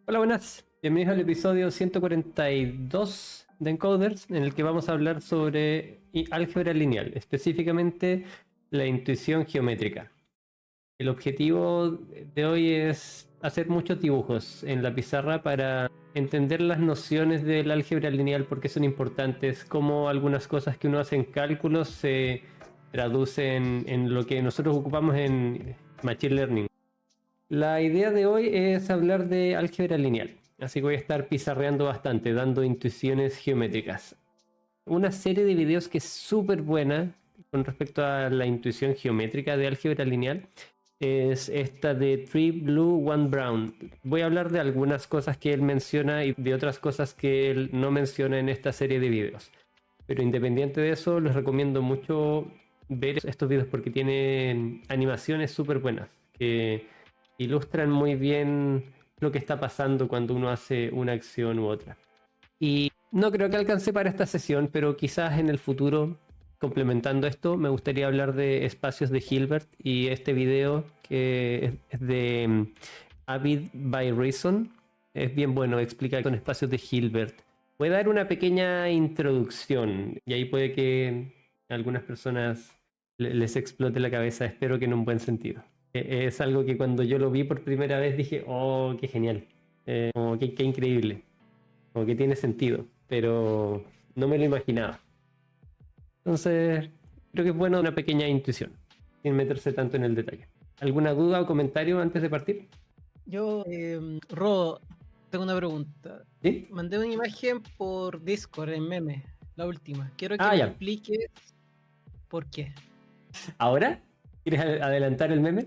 Hola, buenas. Bienvenidos al episodio 142 de Encoders, en el que vamos a hablar sobre álgebra lineal, específicamente la intuición geométrica. El objetivo de hoy es hacer muchos dibujos en la pizarra para entender las nociones del álgebra lineal, porque son importantes, cómo algunas cosas que uno hace en cálculos se traducen en lo que nosotros ocupamos en Machine Learning. La idea de hoy es hablar de álgebra lineal, así que voy a estar pizarreando bastante, dando intuiciones geométricas. Una serie de videos que es súper buena con respecto a la intuición geométrica de álgebra lineal es esta de Three Blue, One Brown. Voy a hablar de algunas cosas que él menciona y de otras cosas que él no menciona en esta serie de videos. Pero independiente de eso, les recomiendo mucho ver estos videos porque tienen animaciones súper buenas que ilustran muy bien lo que está pasando cuando uno hace una acción u otra. Y no creo que alcance para esta sesión, pero quizás en el futuro, complementando esto, me gustaría hablar de espacios de Hilbert y este video que es de Avid by Reason. Es bien bueno, explica con espacios de Hilbert. Voy a dar una pequeña introducción y ahí puede que a algunas personas les explote la cabeza, espero que en un buen sentido. Es algo que cuando yo lo vi por primera vez dije, oh, qué genial, como qué increíble, como que tiene sentido, pero no me lo imaginaba. Entonces, creo que es bueno una pequeña intuición, sin meterse tanto en el detalle. ¿Alguna duda o comentario antes de partir? Ro, tengo una pregunta. ¿Sí? Mandé una imagen por Discord en meme, la última. Quiero que Ah, me ya. expliques por qué. ¿Ahora? ¿Quieres adelantar el meme?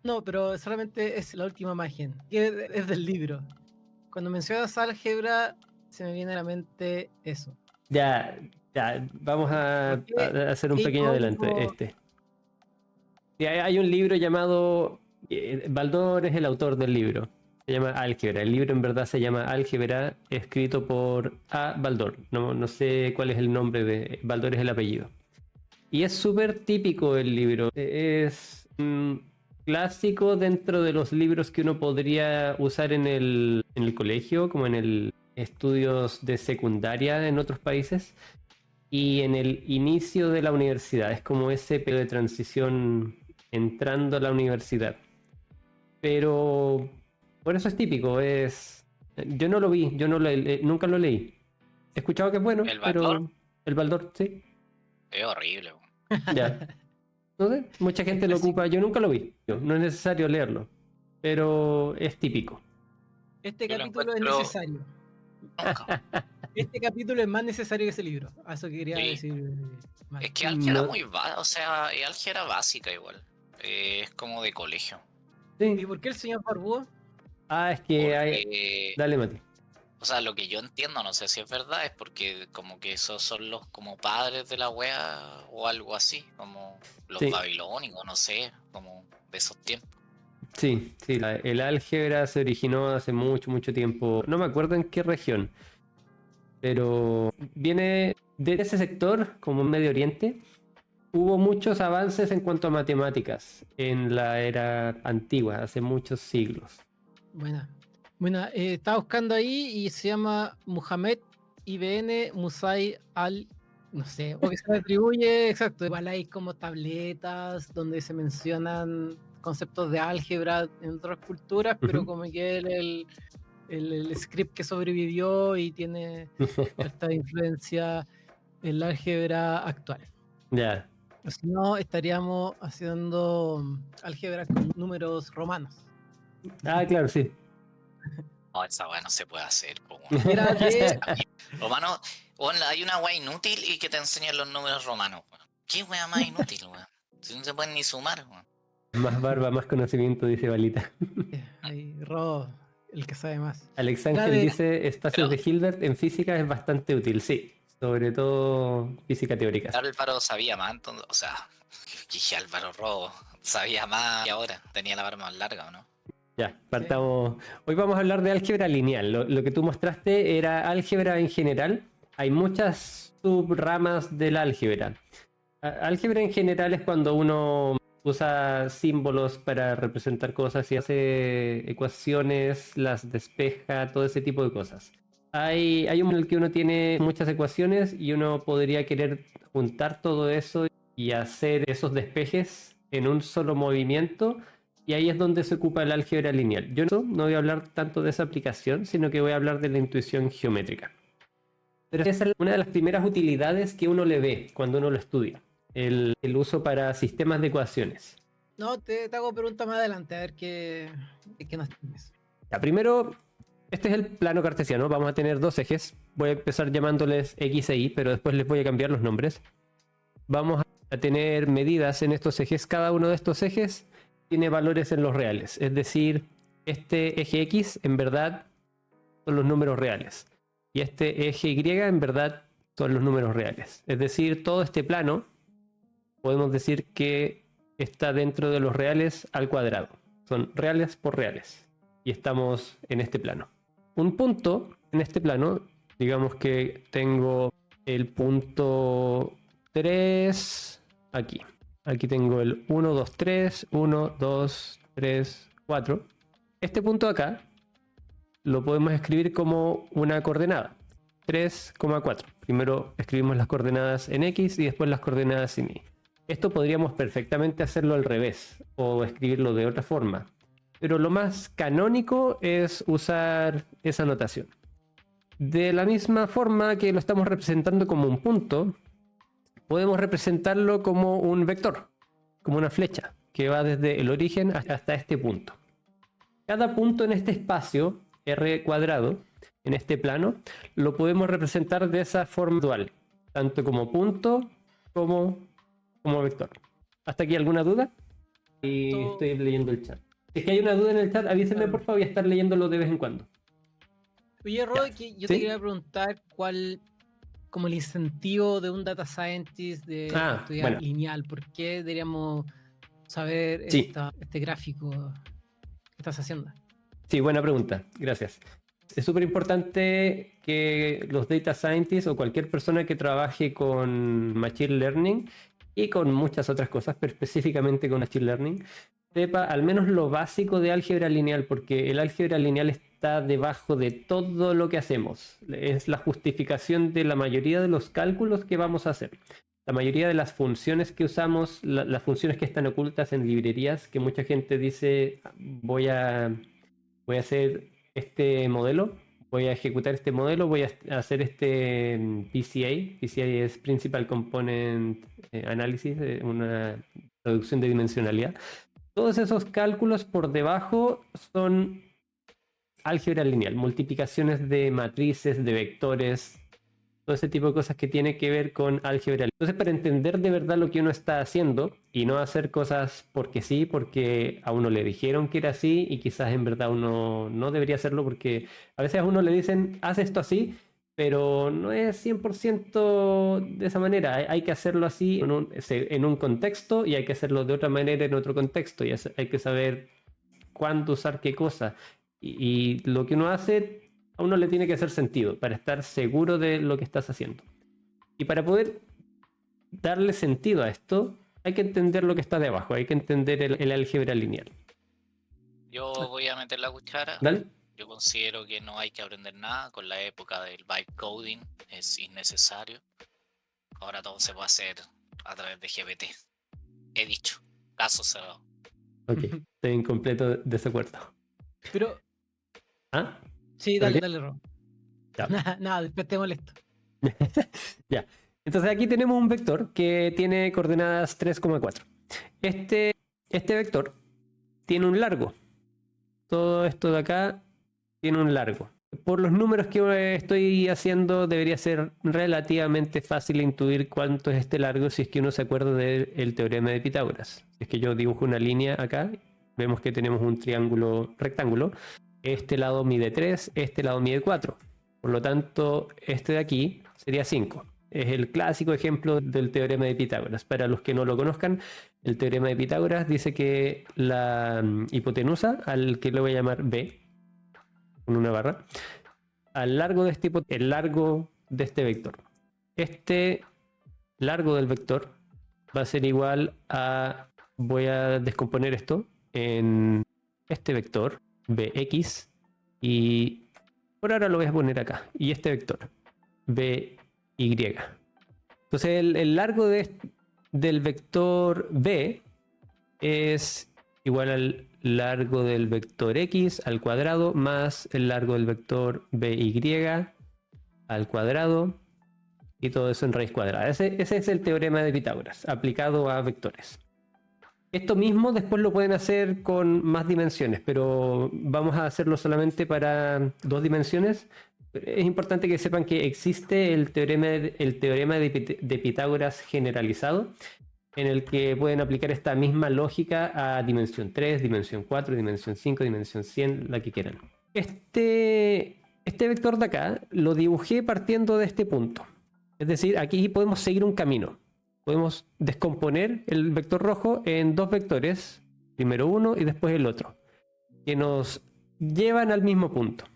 No, pero solamente es la última imagen, que es del libro. Cuando mencionas álgebra, se me viene a la mente eso. Ya, ya, vamos ¿Por a qué? hacer un ¿Qué pequeño adelante. código? Sí, hay un libro llamado... Baldor es el autor del libro. Se llama Álgebra. El libro en verdad se llama Álgebra, escrito por A. Baldor. No sé cuál es el nombre de... Baldor es el apellido. Y es súper típico el libro. Es clásico dentro de los libros que uno podría usar en el colegio, como en el estudios de secundaria en otros países, y en el inicio de la universidad. Es como ese periodo de transición entrando a la universidad. Pero por eso es típico. Yo no lo vi, yo no nunca lo leí. He escuchado que es bueno, El valor pero el Baldor, sí, es horrible. ya. No sé, mucha El gente lo clásico. ocupa, yo nunca lo vi, no es necesario leerlo, pero es típico. Este Yo lo capítulo es encuentro necesario. nunca. Este capítulo es más necesario que ese libro. A eso quería Sí. decir. Es que álgebra No, muy básica, o sea, es álgebra básica igual. Es como de colegio. ¿Y sí. por qué el señor Barbudo? Es que hay... Porque, Dale, Mati. o sea, lo que yo entiendo, no sé si es verdad, es porque como que esos son los como padres de la wea o algo así, como los Sí, babilónicos, no sé, como de esos tiempos. sí, el álgebra se originó hace mucho, mucho tiempo, no me acuerdo en qué región, pero viene de ese sector, como Medio Oriente. Hubo muchos avances en cuanto a matemáticas en la era antigua, hace muchos siglos. Buena. Buena. Estaba buscando ahí y se llama Muhammad Ibn Musai al. No sé, o que se le atribuye, exacto. Igual hay como tabletas donde se mencionan conceptos de álgebra en otras culturas, pero como que el script que sobrevivió y tiene esta influencia en la álgebra actual. Ya. Si no, estaríamos haciendo álgebra con números romanos. Claro, sí. No, esa wea no se puede hacer, po, weón. Era de Romano, weón, hay una wea inútil y que te enseñan los números romanos, weón. ¿Qué wea más inútil, weón? Si no se pueden ni sumar, weón. Más barba, más conocimiento, dice Balita. ahí, Ro, el que sabe más. Alex Era Ángel de dice, espacios Pero de Hilbert en física es bastante útil, sí. Sobre todo física teórica. Álvaro sabía más, entonces, o sea, dije Álvaro Robo, sabía más y ahora tenía la barba más larga, ¿o no? Ya, partamos. Hoy vamos a hablar de álgebra lineal. Lo que tú mostraste era álgebra en general. Hay muchas subramas del álgebra. Álgebra en general es cuando uno usa símbolos para representar cosas y hace ecuaciones, las despeja, todo ese tipo de cosas. Hay un en el que uno tiene muchas ecuaciones y uno podría querer juntar todo eso y hacer esos despejes en un solo movimiento, y ahí es donde se ocupa el álgebra lineal. Yo no voy a hablar tanto de esa aplicación, sino que voy a hablar de la intuición geométrica. Pero esa es una de las primeras utilidades que uno le ve cuando uno lo estudia, el uso para sistemas de ecuaciones. No, te hago preguntas más adelante, a ver qué nos tienes. Ya, primero, este es el plano cartesiano. Vamos a tener dos ejes. Voy a empezar llamándoles X e Y, pero después les voy a cambiar los nombres. Vamos a tener medidas en estos ejes. Cada uno de estos ejes tiene valores en los reales. Es decir, este eje X en verdad son los números reales. Y este eje Y en verdad son los números reales. Es decir, todo este plano podemos decir que está dentro de los reales al cuadrado. Son reales por reales. Y estamos en este plano. Un punto en este plano, digamos que tengo el punto 3 aquí. Aquí tengo el 1, 2, 3, 1, 2, 3, 4. Este punto acá lo podemos escribir como una coordenada, 3,4. Primero escribimos las coordenadas en X y después las coordenadas en Y. Esto podríamos perfectamente hacerlo al revés o escribirlo de otra forma, pero lo más canónico es usar esa notación. De la misma forma que lo estamos representando como un punto, podemos representarlo como un vector, como una flecha, que va desde el origen hasta este punto. Cada punto en este espacio, R cuadrado, en este plano, lo podemos representar de esa forma dual, tanto como punto como vector. ¿Hasta aquí alguna duda? Y estoy leyendo el chat. Si es que hay una duda en el chat, avísenme por favor, voy a estar leyéndolo de vez en cuando. Oye, Roy, yo te quería preguntar cuál, como el incentivo de un data scientist de estudiar lineal, ¿por qué deberíamos saber este gráfico que estás haciendo? Sí, buena pregunta, gracias. Es súper importante que los data scientists o cualquier persona que trabaje con machine learning y con muchas otras cosas, pero específicamente con machine learning, sepa al menos lo básico de álgebra lineal, porque el álgebra lineal está debajo de todo lo que hacemos. Es la justificación de la mayoría de los cálculos que vamos a hacer. La mayoría de las funciones que usamos, las funciones que están ocultas en librerías, que mucha gente dice, voy a hacer este modelo, voy a ejecutar este modelo, voy a hacer este PCA. PCA es Principal Component Analysis, una reducción de dimensionalidad. Todos esos cálculos por debajo son álgebra lineal, multiplicaciones de matrices, de vectores, todo ese tipo de cosas que tiene que ver con álgebra. Entonces, para entender de verdad lo que uno está haciendo y no hacer cosas porque sí, porque a uno le dijeron que era así y quizás en verdad uno no debería hacerlo, porque a veces a uno le dicen, haz esto así, pero no es 100% de esa manera. Hay que hacerlo así en un contexto y hay que hacerlo de otra manera en otro contexto, y hay que saber cuándo usar qué cosa. Y lo que uno hace a uno le tiene que hacer sentido para estar seguro de lo que estás haciendo. Y para poder darle sentido a esto, hay que entender lo que está debajo, hay que entender el álgebra lineal. Yo voy a meter la cuchara. ¿Dale? Yo considero que no hay que aprender nada. Con la época del bytecoding es innecesario. Ahora todo se puede hacer a través de GPT. He dicho, caso cerrado. Ok, estoy en completo desacuerdo. Pero... ¿Ah? Sí, dale, Ro. Ya. Nada, después te molesto. Ya. Entonces aquí tenemos un vector que tiene coordenadas 3,4. Este vector tiene un largo. Todo esto de acá tiene un largo. Por los números que estoy haciendo, debería ser relativamente fácil intuir cuánto es este largo si es que uno se acuerda del teorema de Pitágoras. Si es que yo dibujo una línea acá, vemos que tenemos un triángulo rectángulo. Este lado mide 3, este lado mide 4. Por lo tanto, este de aquí sería 5. Es el clásico ejemplo del teorema de Pitágoras. Para los que no lo conozcan, el teorema de Pitágoras dice que la hipotenusa, al que le voy a llamar B, con una barra, al largo de el largo de este vector. Este largo del vector va a ser igual a voy a descomponer esto en este vector, Bx, y por ahora lo voy a poner acá, y este vector, By. Entonces el largo del vector B es igual al largo del vector X al cuadrado más el largo del vector By al cuadrado, y todo eso en raíz cuadrada. Ese es el teorema de Pitágoras aplicado a vectores. Esto mismo después lo pueden hacer con más dimensiones, pero vamos a hacerlo solamente para 2 dimensiones. Es importante que sepan que existe el teorema de Pitágoras generalizado, en el que pueden aplicar esta misma lógica a dimensión 3, dimensión 4, dimensión 5, dimensión 100, la que quieran. Este vector de acá lo dibujé partiendo de este punto. Es decir, aquí podemos seguir un camino. Podemos descomponer el vector rojo en 2 vectores, primero uno y después el otro, que nos llevan al mismo punto.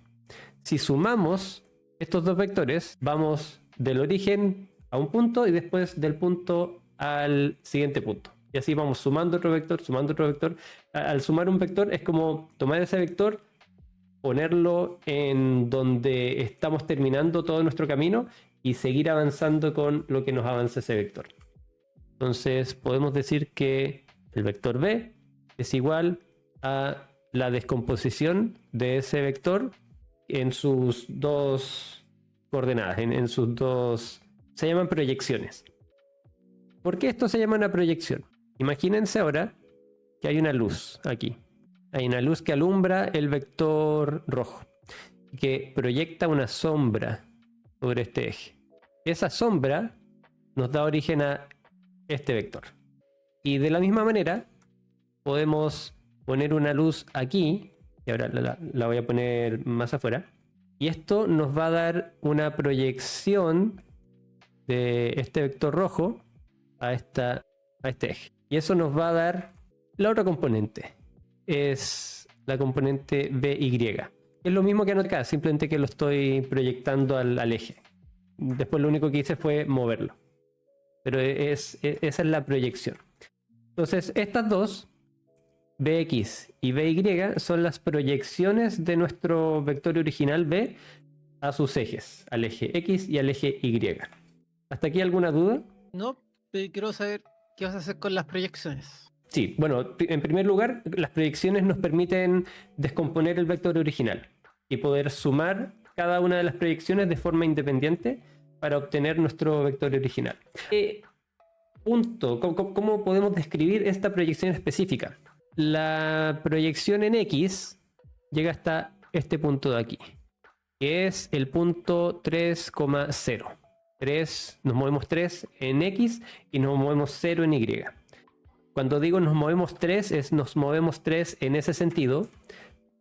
Si sumamos estos 2 vectores, vamos del origen a un punto y después del punto al siguiente punto. Y así vamos sumando otro vector, sumando otro vector. Al sumar un vector es como tomar ese vector, ponerlo en donde estamos terminando todo nuestro camino y seguir avanzando con lo que nos avanza ese vector. Entonces podemos decir que el vector B es igual a la descomposición de ese vector en sus 2 coordenadas, en sus 2... Se llaman proyecciones. ¿Por qué esto se llama una proyección? Imagínense ahora que hay una luz aquí. Hay una luz que alumbra el vector rojo, que proyecta una sombra sobre este eje. Esa sombra nos da origen a este vector. Y de la misma manera podemos poner una luz aquí, y ahora la voy a poner más afuera, y esto nos va a dar una proyección de este vector rojo a este eje. Y eso nos va a dar la otra componente. Es la componente By. Es lo mismo que acá, simplemente que lo estoy proyectando al eje. Después lo único que hice fue moverlo. Pero esa es la proyección. Entonces, estas dos, Bx y By, son las proyecciones de nuestro vector original B a sus ejes, al eje X y al eje Y. ¿Hasta aquí alguna duda? No, pero quiero saber qué vas a hacer con las proyecciones. Sí, bueno, en primer lugar, las proyecciones nos permiten descomponer el vector original y poder sumar cada una de las proyecciones de forma independiente para obtener nuestro vector original. ¿Cómo podemos describir esta proyección específica? La proyección en X llega hasta este punto de aquí, que es el punto 3,0. Nos movemos 3 en X y nos movemos 0 en Y. Cuando digo nos movemos 3, nos movemos 3 en ese sentido.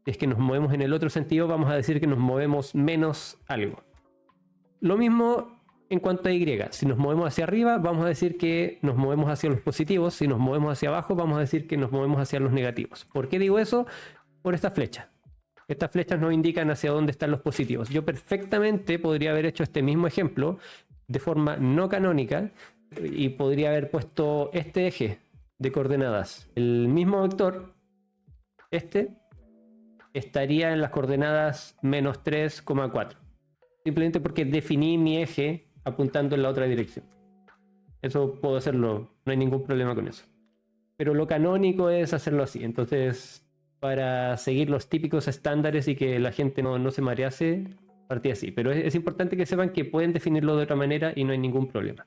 Si es que nos movemos en el otro sentido, vamos a decir que nos movemos menos algo. Lo mismo en cuanto a Y. Si nos movemos hacia arriba, vamos a decir que nos movemos hacia los positivos. Si nos movemos hacia abajo, vamos a decir que nos movemos hacia los negativos. ¿Por qué digo eso? Por esta flecha. Estas flechas nos indican hacia dónde están los positivos. Yo perfectamente podría haber hecho este mismo ejemplo de forma no canónica y podría haber puesto este eje de coordenadas. El mismo vector, estaría en las coordenadas menos 3,4. Simplemente porque definí mi eje apuntando en la otra dirección. Eso puedo hacerlo, no hay ningún problema con eso. Pero lo canónico es hacerlo así. Entonces, para seguir los típicos estándares y que la gente no se marease, partí así. Pero es importante que sepan que pueden definirlo de otra manera y no hay ningún problema.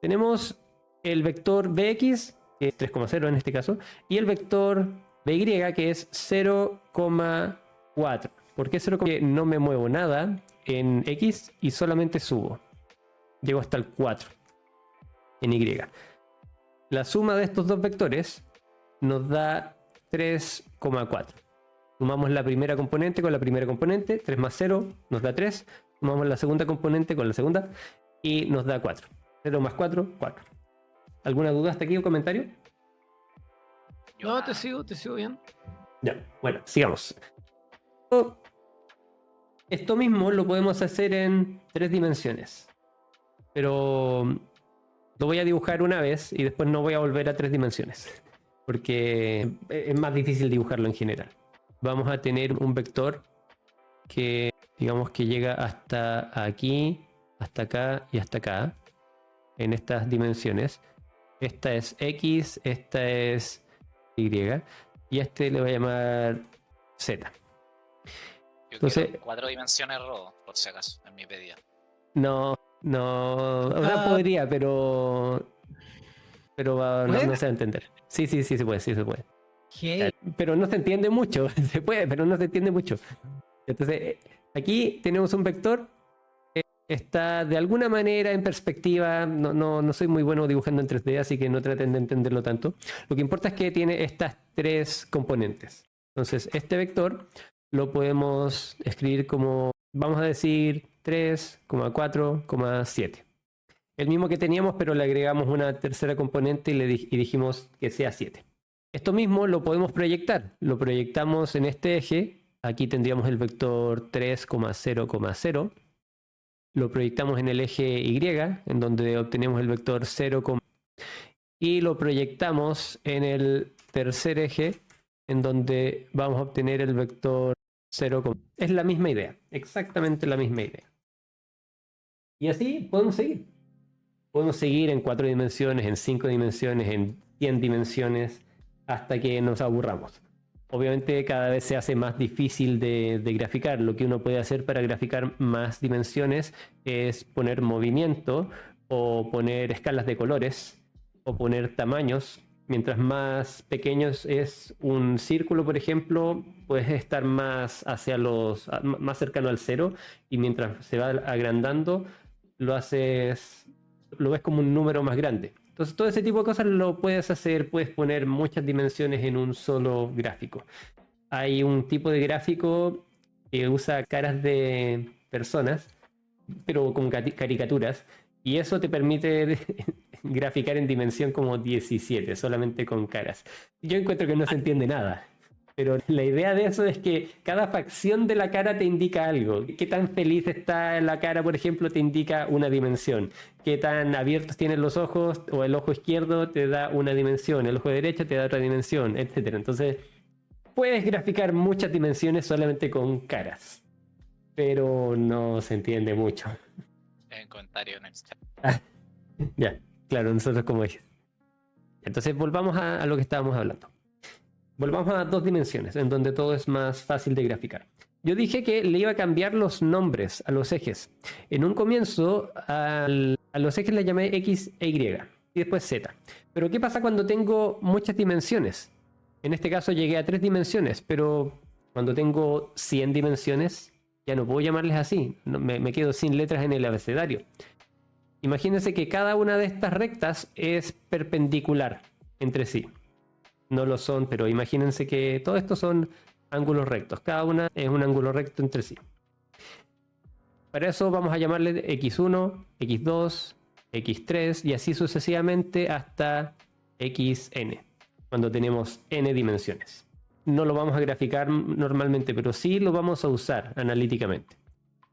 Tenemos el vector Bx, que es 3,0 en este caso, y el vector By, que es 0,4. ¿Por qué 0,4? Porque no me muevo nada en X y solamente subo. Llego hasta el 4 en Y. La suma de estos dos vectores nos da 3,4. Sumamos la primera componente con la primera componente, 3 más 0 nos da 3. Sumamos la segunda componente con la segunda y nos da 4. 0 más 4, 4. ¿Alguna duda hasta aquí o comentario? No, te sigo bien. Ya, bueno, sigamos. Esto mismo lo podemos hacer en 3 dimensiones. Pero lo voy a dibujar una vez y después no voy a volver a 3 dimensiones. porque es más difícil dibujarlo en general. Vamos a tener un vector que digamos que llega hasta aquí, hasta acá y hasta acá, en estas dimensiones. Esta es X, esta es Y, y a este le voy a llamar Z. Yo Entonces- quiero 4 dimensiones robo, por si acaso, en mi pedido. No, o sea, podría, pero ¿Puede? no se va a entender. Sí, se puede, sí se puede. Hey, Pero no se entiende mucho, se puede, pero no se entiende mucho. Entonces, aquí tenemos un vector que está de alguna manera en perspectiva. No soy muy bueno dibujando en 3D, así que no traten de entenderlo tanto. Lo que importa es que tiene estas tres componentes. Entonces, este vector lo podemos escribir como, vamos a decir, 3,4,7. El mismo que teníamos, pero le agregamos una tercera componente y dijimos que sea 7. Esto mismo lo podemos proyectar. Lo proyectamos en este eje. Aquí tendríamos el vector 3,0,0. Lo proyectamos en el eje Y, en donde obtenemos el vector 0, y lo proyectamos en el tercer eje, en donde vamos a obtener el vector 0. Es la misma idea, exactamente la misma idea. Y así podemos seguir. Podemos seguir en 4 dimensiones, en 5 dimensiones, en 100 dimensiones, hasta que nos aburramos. Obviamente cada vez se hace más difícil de graficar. Lo que uno puede hacer para graficar más dimensiones es poner movimiento, o poner escalas de colores, o poner tamaños. Mientras más pequeños es un círculo, por ejemplo, puedes estar más más cercano al cero, y mientras se va agrandando, lo ves como un número más grande. Entonces todo ese tipo de cosas lo puedes hacer, puedes poner muchas dimensiones en un solo gráfico. Hay un tipo de gráfico que usa caras de personas, pero con caricaturas, y eso te permite graficar en dimensión como 17, solamente con caras. Yo encuentro que no se entiende nada. Pero la idea de eso es que cada facción de la cara te indica algo. Qué tan feliz está la cara, por ejemplo, te indica una dimensión. Qué tan abiertos tienen los ojos, o el ojo izquierdo te da una dimensión, el ojo derecho te da otra dimensión, etc. Entonces, puedes graficar muchas dimensiones solamente con caras, pero no se entiende mucho. En comentario en el chat. Ya, claro, nosotros como dije. Entonces, volvamos a lo que estábamos hablando. Volvamos a 2 dimensiones, en donde todo es más fácil de graficar. Yo dije que le iba a cambiar los nombres a los ejes. En un comienzo, a los ejes les llamé X e Y, y después Z. Pero ¿qué pasa cuando tengo muchas dimensiones? En este caso llegué a 3 dimensiones, pero cuando tengo 100 dimensiones, ya no puedo llamarles así. Me quedo sin letras en el abecedario. Imagínense que cada una de estas rectas es perpendicular entre sí. No lo son, pero imagínense que todo esto son ángulos rectos. Cada una es un ángulo recto entre sí. Para eso vamos a llamarle X1, X2, X3 y así sucesivamente hasta Xn, cuando tenemos n dimensiones. No lo vamos a graficar normalmente, pero sí lo vamos a usar analíticamente.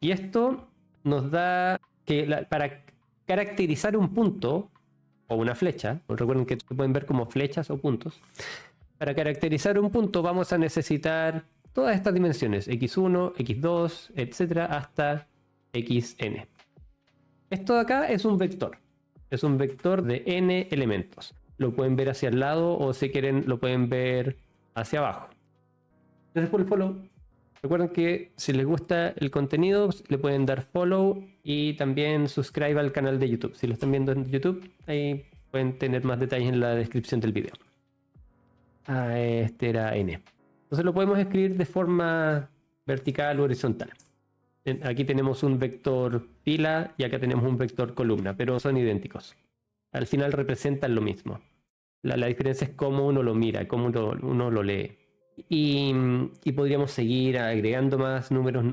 Y esto nos da que para caracterizar un punto o una flecha, recuerden que se pueden ver como flechas o puntos. Para caracterizar un punto vamos a necesitar todas estas dimensiones, X1, X2, etcétera, hasta Xn. Esto de acá es un vector. Es un vector de n elementos. Lo pueden ver hacia el lado, o si quieren lo pueden ver hacia abajo. Gracias por el follow. Recuerden que si les gusta el contenido, le pueden dar follow y también subscribe al canal de YouTube. Si lo están viendo en YouTube, ahí pueden tener más detalles en la descripción del video. Este era n. Entonces lo podemos escribir de forma vertical o horizontal. Aquí tenemos un vector fila y acá tenemos un vector columna, pero son idénticos. Al final representan lo mismo. La diferencia es cómo uno lo mira, cómo uno lo lee. Y podríamos seguir agregando más números,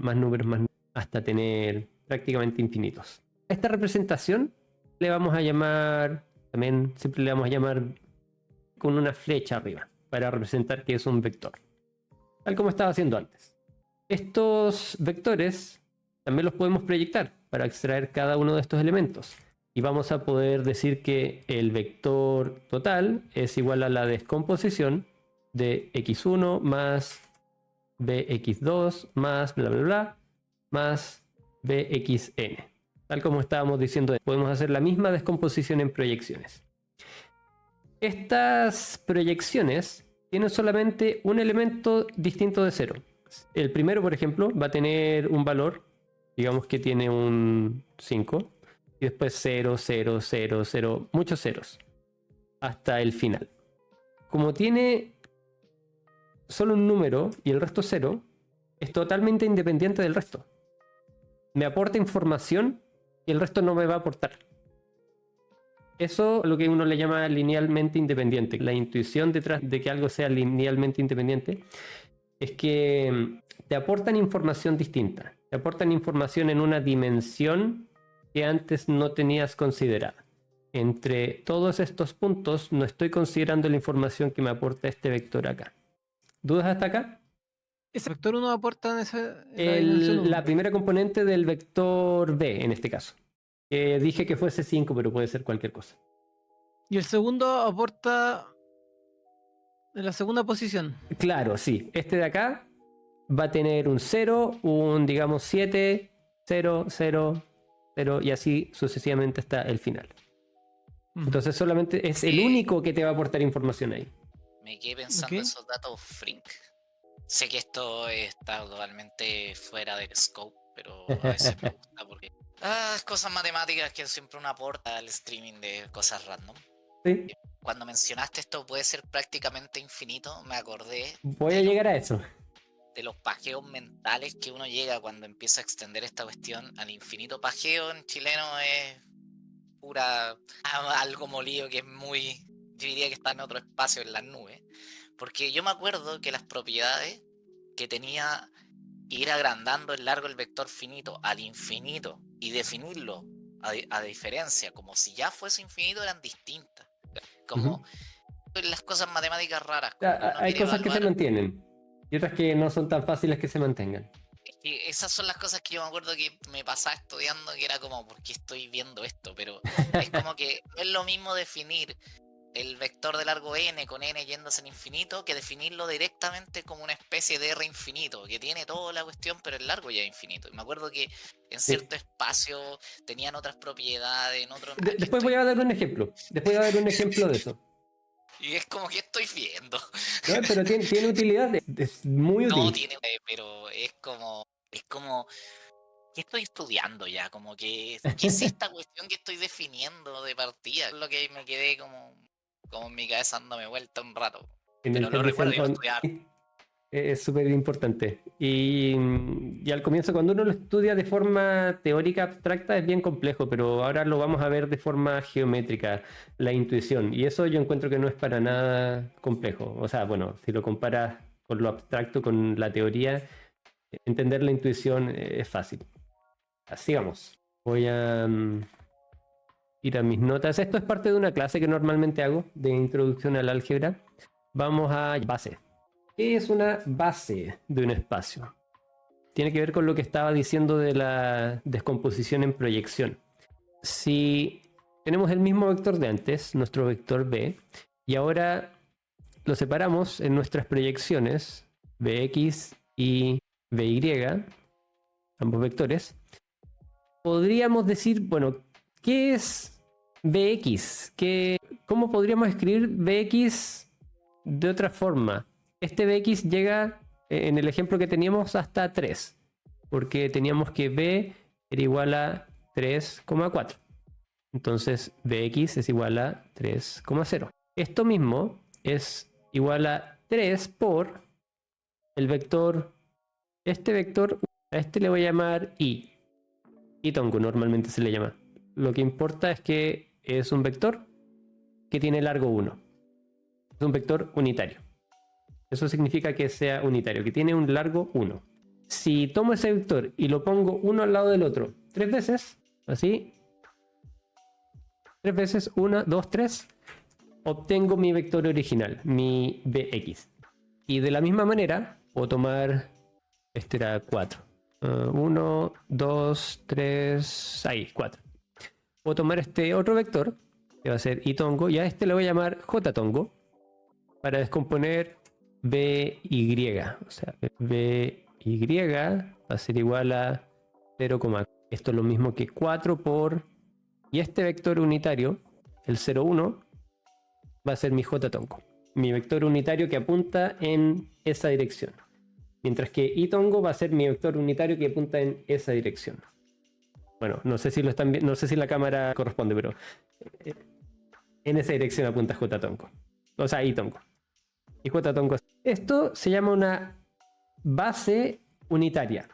hasta tener prácticamente infinitos. A esta representación le vamos a llamar, también siempre le vamos a llamar con una flecha arriba, para representar que es un vector, tal como estaba haciendo antes. Estos vectores también los podemos proyectar para extraer cada uno de estos elementos. y vamos a poder decir que el vector total es igual a la descomposición de x1 más bx2 más bla bla bla más bxn. Tal como estábamos diciendo, podemos hacer la misma descomposición en proyecciones. Estas proyecciones tienen solamente un elemento distinto de 0. El primero, por ejemplo, va a tener un valor, digamos que tiene un 5, y después 0, 0, 0, 0, muchos ceros, hasta el final. Como tiene solo un número y el resto 0, es totalmente independiente del resto. Me aporta información y el resto no me va a aportar. Eso es lo que uno le llama linealmente independiente. La intuición detrás de que algo sea linealmente independiente es que te aportan información distinta. Te aportan información en una dimensión que antes no tenías considerada. Entre todos estos puntos no estoy considerando la información que me aporta este vector acá. ¿Dudas hasta acá? Ese vector 1 aporta en la dimensión 1. La primera componente del vector B, en este caso. Dije que fuese 5, pero puede ser cualquier cosa. Y el segundo aporta en la segunda posición. Claro, sí. Este de acá va a tener un 0, un, digamos, 7, 0, 0, 0, y así sucesivamente hasta el final. Entonces solamente es el único que te va a aportar información ahí. Me quedé pensando en esos datos Frink. Sé que esto está totalmente fuera del scope, pero a veces me gusta porque... cosas matemáticas que siempre uno aporta al streaming de cosas random. Sí. Cuando mencionaste esto puede ser prácticamente infinito, me acordé... Voy a llegar a eso. De los pajeos mentales que uno llega cuando empieza a extender esta cuestión al infinito. Pajeo en chileno es pura... algo molido que es muy... Yo diría que está en otro espacio, en las nubes. Porque yo me acuerdo que las propiedades que tenía ir agrandando el largo del vector finito al infinito y definirlo a diferencia, como si ya fuese infinito, eran distintas. Como las cosas matemáticas raras. Hay cosas que se mantienen y otras que no son tan fáciles que se mantengan. Esas son las cosas que yo me acuerdo que me pasaba estudiando, que era como, ¿por qué estoy viendo esto? Pero es como que no es lo mismo definir el vector de largo n con n yéndose al infinito que definirlo directamente como una especie de r infinito, que tiene toda la cuestión, pero el largo ya es infinito. Y me acuerdo que en cierto espacio tenían otras propiedades, en otro... Después voy a dar un ejemplo. Después voy a dar un ejemplo de eso. Y es como que estoy viendo. No, pero tiene utilidad, es muy útil. No tiene, pero es como... ¿Qué estoy estudiando ya? Como que... ¿Qué es esta cuestión que estoy definiendo de partida? Es lo que me quedé como en mi cabeza dándome vuelta un rato. Pero lo recuerdo y lo estudiar. Es súper importante. Y al comienzo, cundo uno lo estudia de forma teórica abstracta, es bien complejo, pero ahora lo vamos a ver de forma geométrica, la intuición. Y eso yo encuentro que no es para nada complejo. O sea, bueno, si lo comparas con lo abstracto, con la teoría, entender la intuición es fácil. Así vamos. Voy a ir a mis notas. Esto es parte de una clase que normalmente hago de introducción al álgebra. Vamos a base. ¿Qué es una base de un espacio? Tiene que ver con lo que estaba diciendo de la descomposición en proyección. Si tenemos el mismo vector de antes, nuestro vector B, y ahora lo separamos en nuestras proyecciones, Bx y By, ambos vectores, podríamos decir, bueno, ¿qué es Bx? ¿Cómo podríamos escribir Bx de otra forma? Este Bx llega, en el ejemplo que teníamos, hasta 3, porque teníamos que B era igual a 3,4. Entonces Bx es igual a 3,0. Esto mismo es igual a 3 por el vector, este vector, a este le voy a llamar I. Itongo normalmente se le llama. Lo que importa es que es un vector que tiene largo 1. Es un vector unitario. Eso significa que sea unitario, que tiene un largo 1. Si tomo ese vector y lo pongo uno al lado del otro 3 veces, así, 3 veces, 1, 2, 3, obtengo mi vector original, mi Bx. Y de la misma manera, puedo tomar, este era 4. 1, 2, 3, ahí, 4. puedo tomar este otro vector, que va a ser itongo, y a este le voy a llamar jtongo, para descomponer by. O sea, by va a ser igual a 0, esto es lo mismo que 4 por... Y este vector unitario, el 0,1, va a ser mi jtongo. Mi vector unitario que apunta en esa dirección. Mientras que itongo va a ser mi vector unitario que apunta en esa dirección. Bueno, no sé si lo están viendo, no sé si la cámara corresponde, pero en esa dirección apunta jtongo. O sea, itongo. Y jtongo. Esto se llama una base unitaria.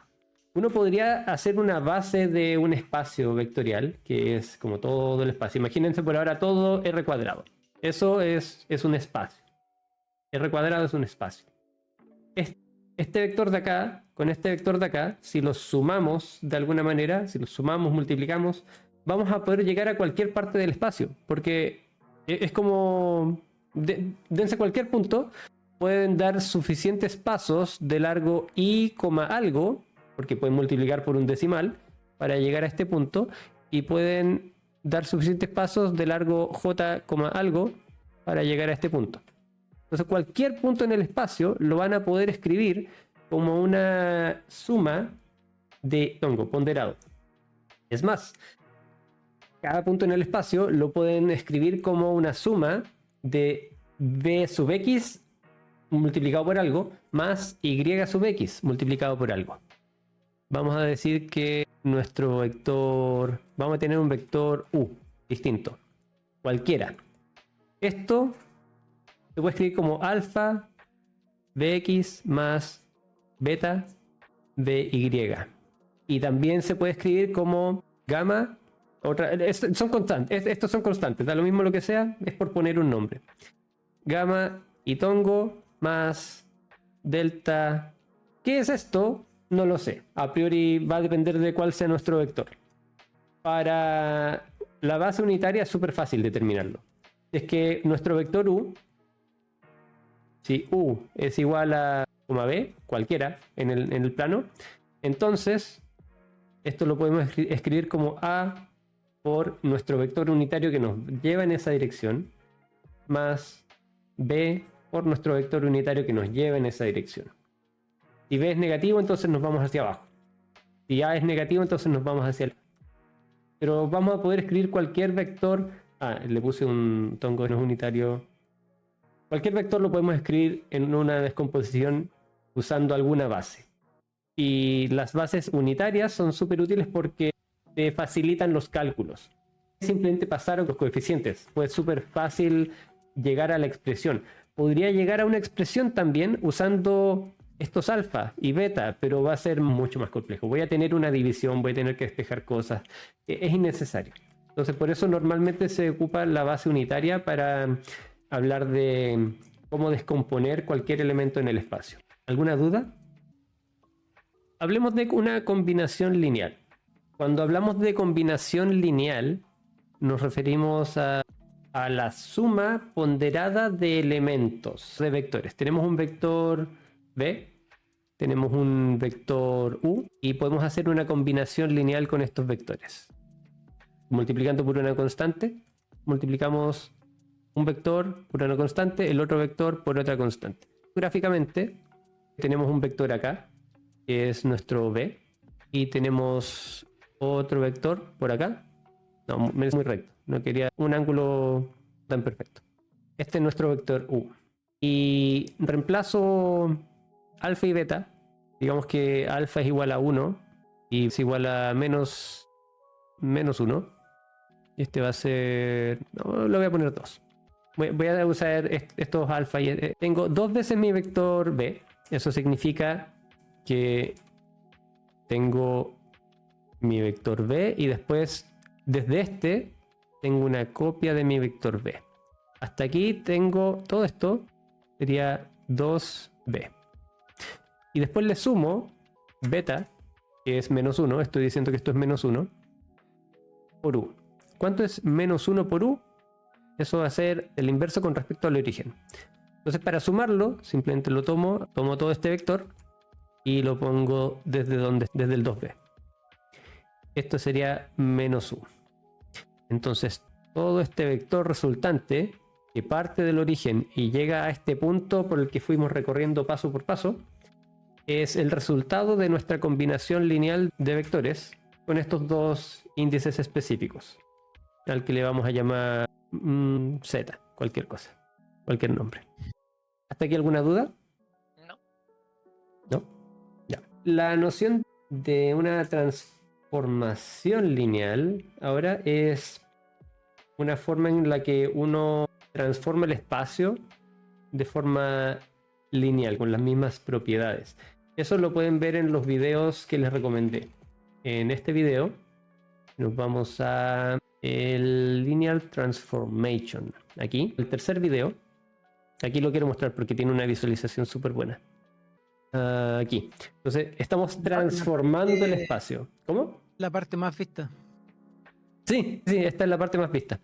Uno podría hacer una base de un espacio vectorial, que es como todo el espacio. Imagínense por ahora todo R cuadrado. Eso es un espacio. R cuadrado es un espacio. Este vector de acá, con este vector de acá, si los sumamos de alguna manera, si los sumamos, multiplicamos, vamos a poder llegar a cualquier parte del espacio. Porque es como... dense cualquier punto, pueden dar suficientes pasos de largo i, algo, porque pueden multiplicar por un decimal para llegar a este punto, y pueden dar suficientes pasos de largo j, algo para llegar a este punto. Entonces cualquier punto en el espacio lo van a poder escribir como una suma de tongo ponderado. Es más, cada punto en el espacio lo pueden escribir como una suma de b sub x multiplicado por algo más y sub x multiplicado por algo. Vamos a decir que nuestro vector, vamos a tener un vector u distinto, cualquiera. Esto se puede escribir como alfa bx más beta by. Y también se puede escribir como gamma, son constantes, estos son constantes, da lo mismo lo que sea, es por poner un nombre. Gamma itongo más delta. ¿Qué es esto? No lo sé. A priori va a depender de cuál sea nuestro vector. Para la base unitaria es súper fácil determinarlo. Es que nuestro vector u, si u es igual a b, cualquiera en el plano, entonces esto lo podemos escribir como a por nuestro vector unitario que nos lleva en esa dirección, más b por nuestro vector unitario que nos lleva en esa dirección. Si b es negativo, entonces nos vamos hacia abajo. Si a es negativo, entonces nos vamos hacia el... Pero vamos a poder escribir cualquier vector. Le puse un tongo no es unitario. Cualquier vector lo podemos escribir en una descomposición usando alguna base. Y las bases unitarias son súper útiles porque te facilitan los cálculos. Simplemente pasaron los coeficientes. Fue súper fácil llegar a la expresión. Podría llegar a una expresión también usando estos alfa y beta, pero va a ser mucho más complejo. Voy a tener una división, voy a tener que despejar cosas. Es innecesario. Entonces, por eso normalmente se ocupa la base unitaria para hablar de cómo descomponer cualquier elemento en el espacio. ¿Alguna duda? Hablemos de una combinación lineal. Cuando hablamos de combinación lineal, nos referimos a la suma ponderada de elementos, de vectores. Tenemos un vector b, tenemos un vector u, y podemos hacer una combinación lineal con estos vectores. Multiplicando por una constante, multiplicamos un vector por una constante, el otro vector por otra constante. Gráficamente, tenemos un vector acá, que es nuestro b, y tenemos otro vector por acá. No, es muy recto, no quería un ángulo tan perfecto. Este es nuestro vector u. Y reemplazo alfa y beta. Digamos que alfa es igual a 1 y es igual a menos 1. Este va a ser... No, lo voy a poner 2. Voy a usar estos alfa y... Tengo 2 veces mi vector b. Eso significa que tengo mi vector b y después desde este tengo una copia de mi vector b. Hasta aquí tengo todo esto, sería 2b. Y después le sumo beta, que es menos 1, estoy diciendo que esto es menos 1, por u. ¿Cuánto es menos 1 por u? Eso va a ser el inverso con respecto al origen. Entonces para sumarlo, simplemente lo tomo todo este vector y lo pongo desde el 2b. Esto sería menos u. Entonces, todo este vector resultante que parte del origen y llega a este punto por el que fuimos recorriendo paso por paso, es el resultado de nuestra combinación lineal de vectores con estos dos índices específicos, al que le vamos a llamar Z, cualquier cosa, cualquier nombre. ¿Hasta aquí alguna duda? No. ¿No? Ya. La noción de una transformación lineal ahora es una forma en la que uno transforma el espacio de forma lineal, con las mismas propiedades. Eso lo pueden ver en los videos que les recomendé. En este video nos vamos a el Linear Transformation. Aquí, el tercer video. Aquí lo quiero mostrar porque tiene una visualización súper buena. Aquí. Entonces, estamos transformando el espacio. ¿Cómo? La parte más vista. Sí, esta es la parte más vista.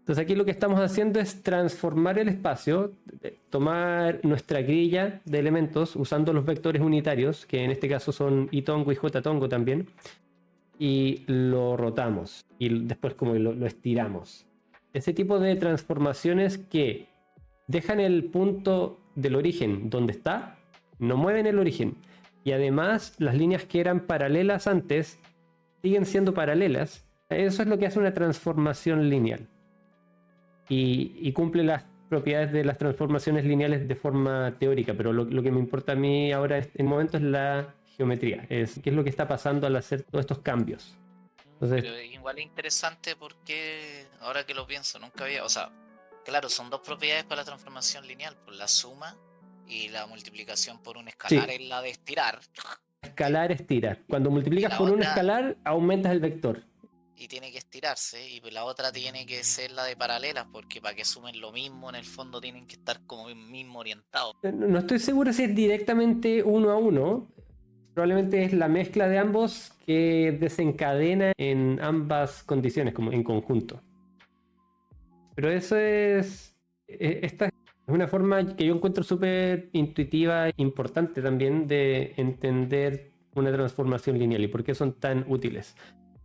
Entonces aquí lo que estamos haciendo es transformar el espacio, tomar nuestra grilla de elementos usando los vectores unitarios, que en este caso son itongo y jtongo también, y lo rotamos y después como lo estiramos. Ese tipo de transformaciones que dejan el punto del origen donde está, no mueven el origen, y además las líneas que eran paralelas antes siguen siendo paralelas. Eso es lo que hace una transformación lineal. Y cumple las propiedades de las transformaciones lineales de forma teórica, pero lo que me importa a mí ahora en el momento es la geometría, es qué es lo que está pasando al hacer todos estos cambios. Entonces, Pero igual es interesante porque ahora que lo pienso, nunca había, o sea, claro, son dos propiedades para la transformación lineal, por la suma y la multiplicación por un escalar sí, es la de estirar. escalar estira. Cuando multiplicas la por un otra- escalar, aumentas el vector. Y tiene que estirarse, y la otra tiene que ser la de paralelas, porque para que sumen lo mismo, en el fondo tienen que estar como mismo orientados. No estoy seguro si es directamente uno a uno. Probablemente es la mezcla de ambos que desencadena en ambas condiciones, como en conjunto. Pero eso esta es una forma que yo encuentro súper intuitiva e importante también de entender una transformación lineal y por qué son tan útiles.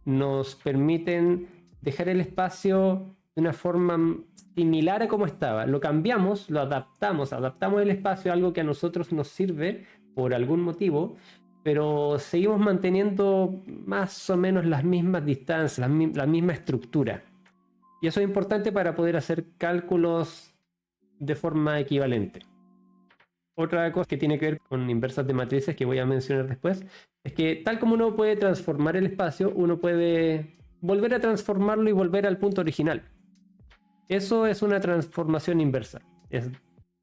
Nos permiten dejar el espacio de una forma similar a como estaba. Lo cambiamos, lo adaptamos el espacio a algo que a nosotros nos sirve por algún motivo, pero seguimos manteniendo más o menos las mismas distancias, la misma estructura. Y eso es importante para poder hacer cálculos de forma equivalente. Otra cosa que tiene que ver con inversas de matrices que voy a mencionar después es que tal como uno puede transformar el espacio, uno puede volver a transformarlo y volver al punto original. Eso es una transformación inversa, es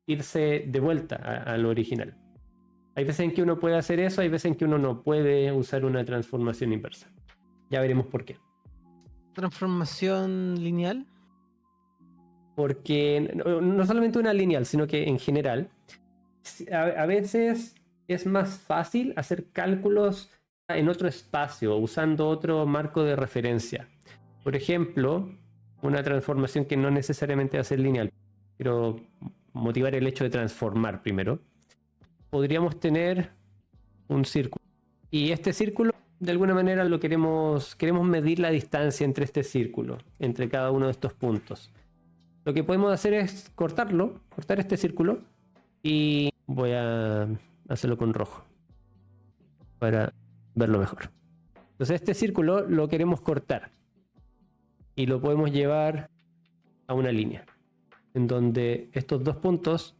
irse de vuelta a lo original. Hay veces en que uno puede hacer eso, hay veces en que uno no puede usar una transformación inversa. Ya veremos por qué. Transformación lineal. Porque no solamente una lineal, sino que en general, a veces es más fácil hacer cálculos en otro espacio, usando otro marco de referencia. Por ejemplo, una transformación que no necesariamente va a ser lineal, pero motivar el hecho de transformar primero. Podríamos tener un círculo. Y este círculo, de alguna manera, queremos medir la distancia entre este círculo, entre cada uno de estos puntos. Lo que podemos hacer es cortar este círculo, y voy a hacerlo con rojo para verlo mejor. Entonces este círculo lo queremos cortar y lo podemos llevar a una línea en donde estos dos puntos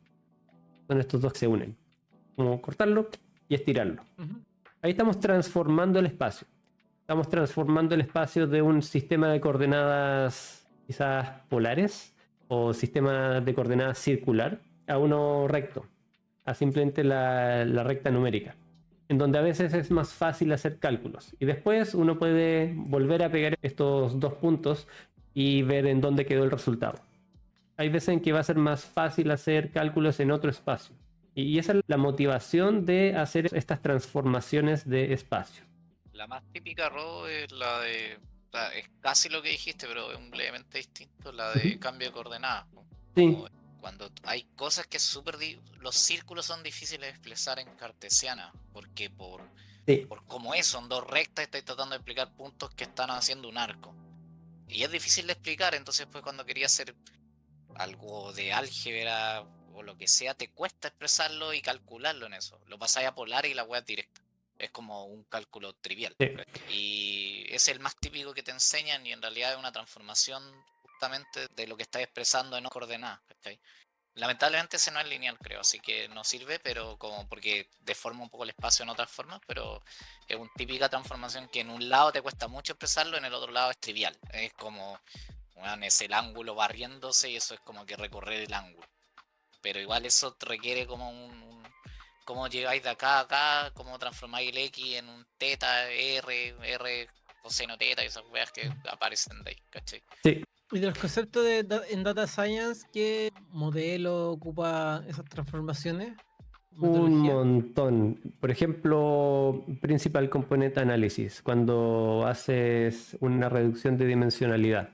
son estos dos que se unen. Como cortarlo y estirarlo. Ahí estamos transformando el espacio. Estamos transformando el espacio de un sistema de coordenadas quizás polares o sistema de coordenadas circular a uno recto, a simplemente la recta numérica, en donde a veces es más fácil hacer cálculos. Y después uno puede volver a pegar estos dos puntos y ver en dónde quedó el resultado. Hay veces en que va a ser más fácil hacer cálculos en otro espacio. Y esa es la motivación de hacer estas transformaciones de espacio. La más típica, Ro, es la de... O sea, es casi lo que dijiste, pero es un levemente distinto, la de cambio de coordenadas. Sí. Cuando hay cosas que es súper... Los círculos son difíciles de expresar en cartesiana, porque Sí. por como es, son dos rectas y estáis tratando de explicar puntos que están haciendo un arco. Y es difícil de explicar, entonces pues cuando quería hacer algo de álgebra o lo que sea, te cuesta expresarlo y calcularlo en eso. Lo pasáis a polar y la web es directa. Es como un cálculo trivial. Sí. Y es el más típico que te enseñan y en realidad es una transformación justamente de lo que estás expresando en coordenadas. ¿Cachai? Lamentablemente ese no es lineal, creo, así que no sirve, pero como porque deforma un poco el espacio en otras formas, pero es una típica transformación que en un lado te cuesta mucho expresarlo, en el otro lado es trivial. Es como, bueno, es el ángulo barriéndose y eso es como que recorrer el ángulo. Pero igual eso requiere como cómo llegáis de acá a acá, cómo transformáis el X en un teta, R coseno teta y esas weas que aparecen de ahí, ¿cachai? Sí. Y de los conceptos en Data Science, ¿qué modelo ocupa esas transformaciones? Un Metodología. montón. Por ejemplo, Principal Component Analysis, cuando haces una reducción de dimensionalidad.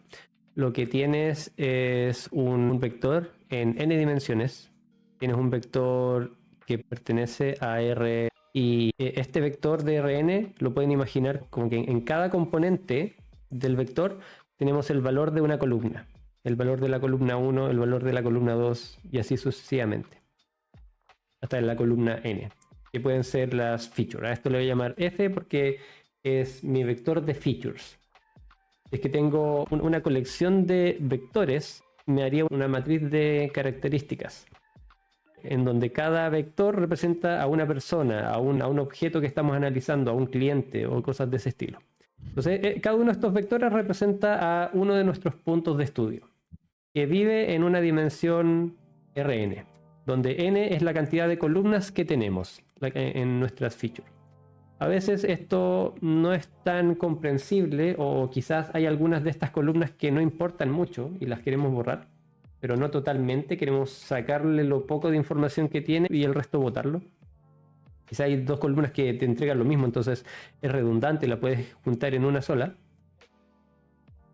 Lo que tienes es un vector en n dimensiones. Tienes un vector que pertenece a R y este vector de Rn lo pueden imaginar como que en cada componente del vector tenemos el valor de una columna. El valor de la columna 1, el valor de la columna 2 y así sucesivamente. Hasta en la columna n, que pueden ser las features. A esto le voy a llamar f porque es mi vector de features. Es que tengo una colección de vectores, me haría una matriz de características, en donde cada vector representa a una persona, a un objeto que estamos analizando, a un cliente o cosas de ese estilo. Entonces, cada uno de estos vectores representa a uno de nuestros puntos de estudio, que vive en una dimensión Rn, donde n es la cantidad de columnas que tenemos en nuestras features. A veces esto no es tan comprensible o quizás hay algunas de estas columnas que no importan mucho y las queremos borrar, pero no totalmente, queremos sacarle lo poco de información que tiene y el resto botarlo. Quizás hay dos columnas que te entregan lo mismo, entonces es redundante, la puedes juntar en una sola.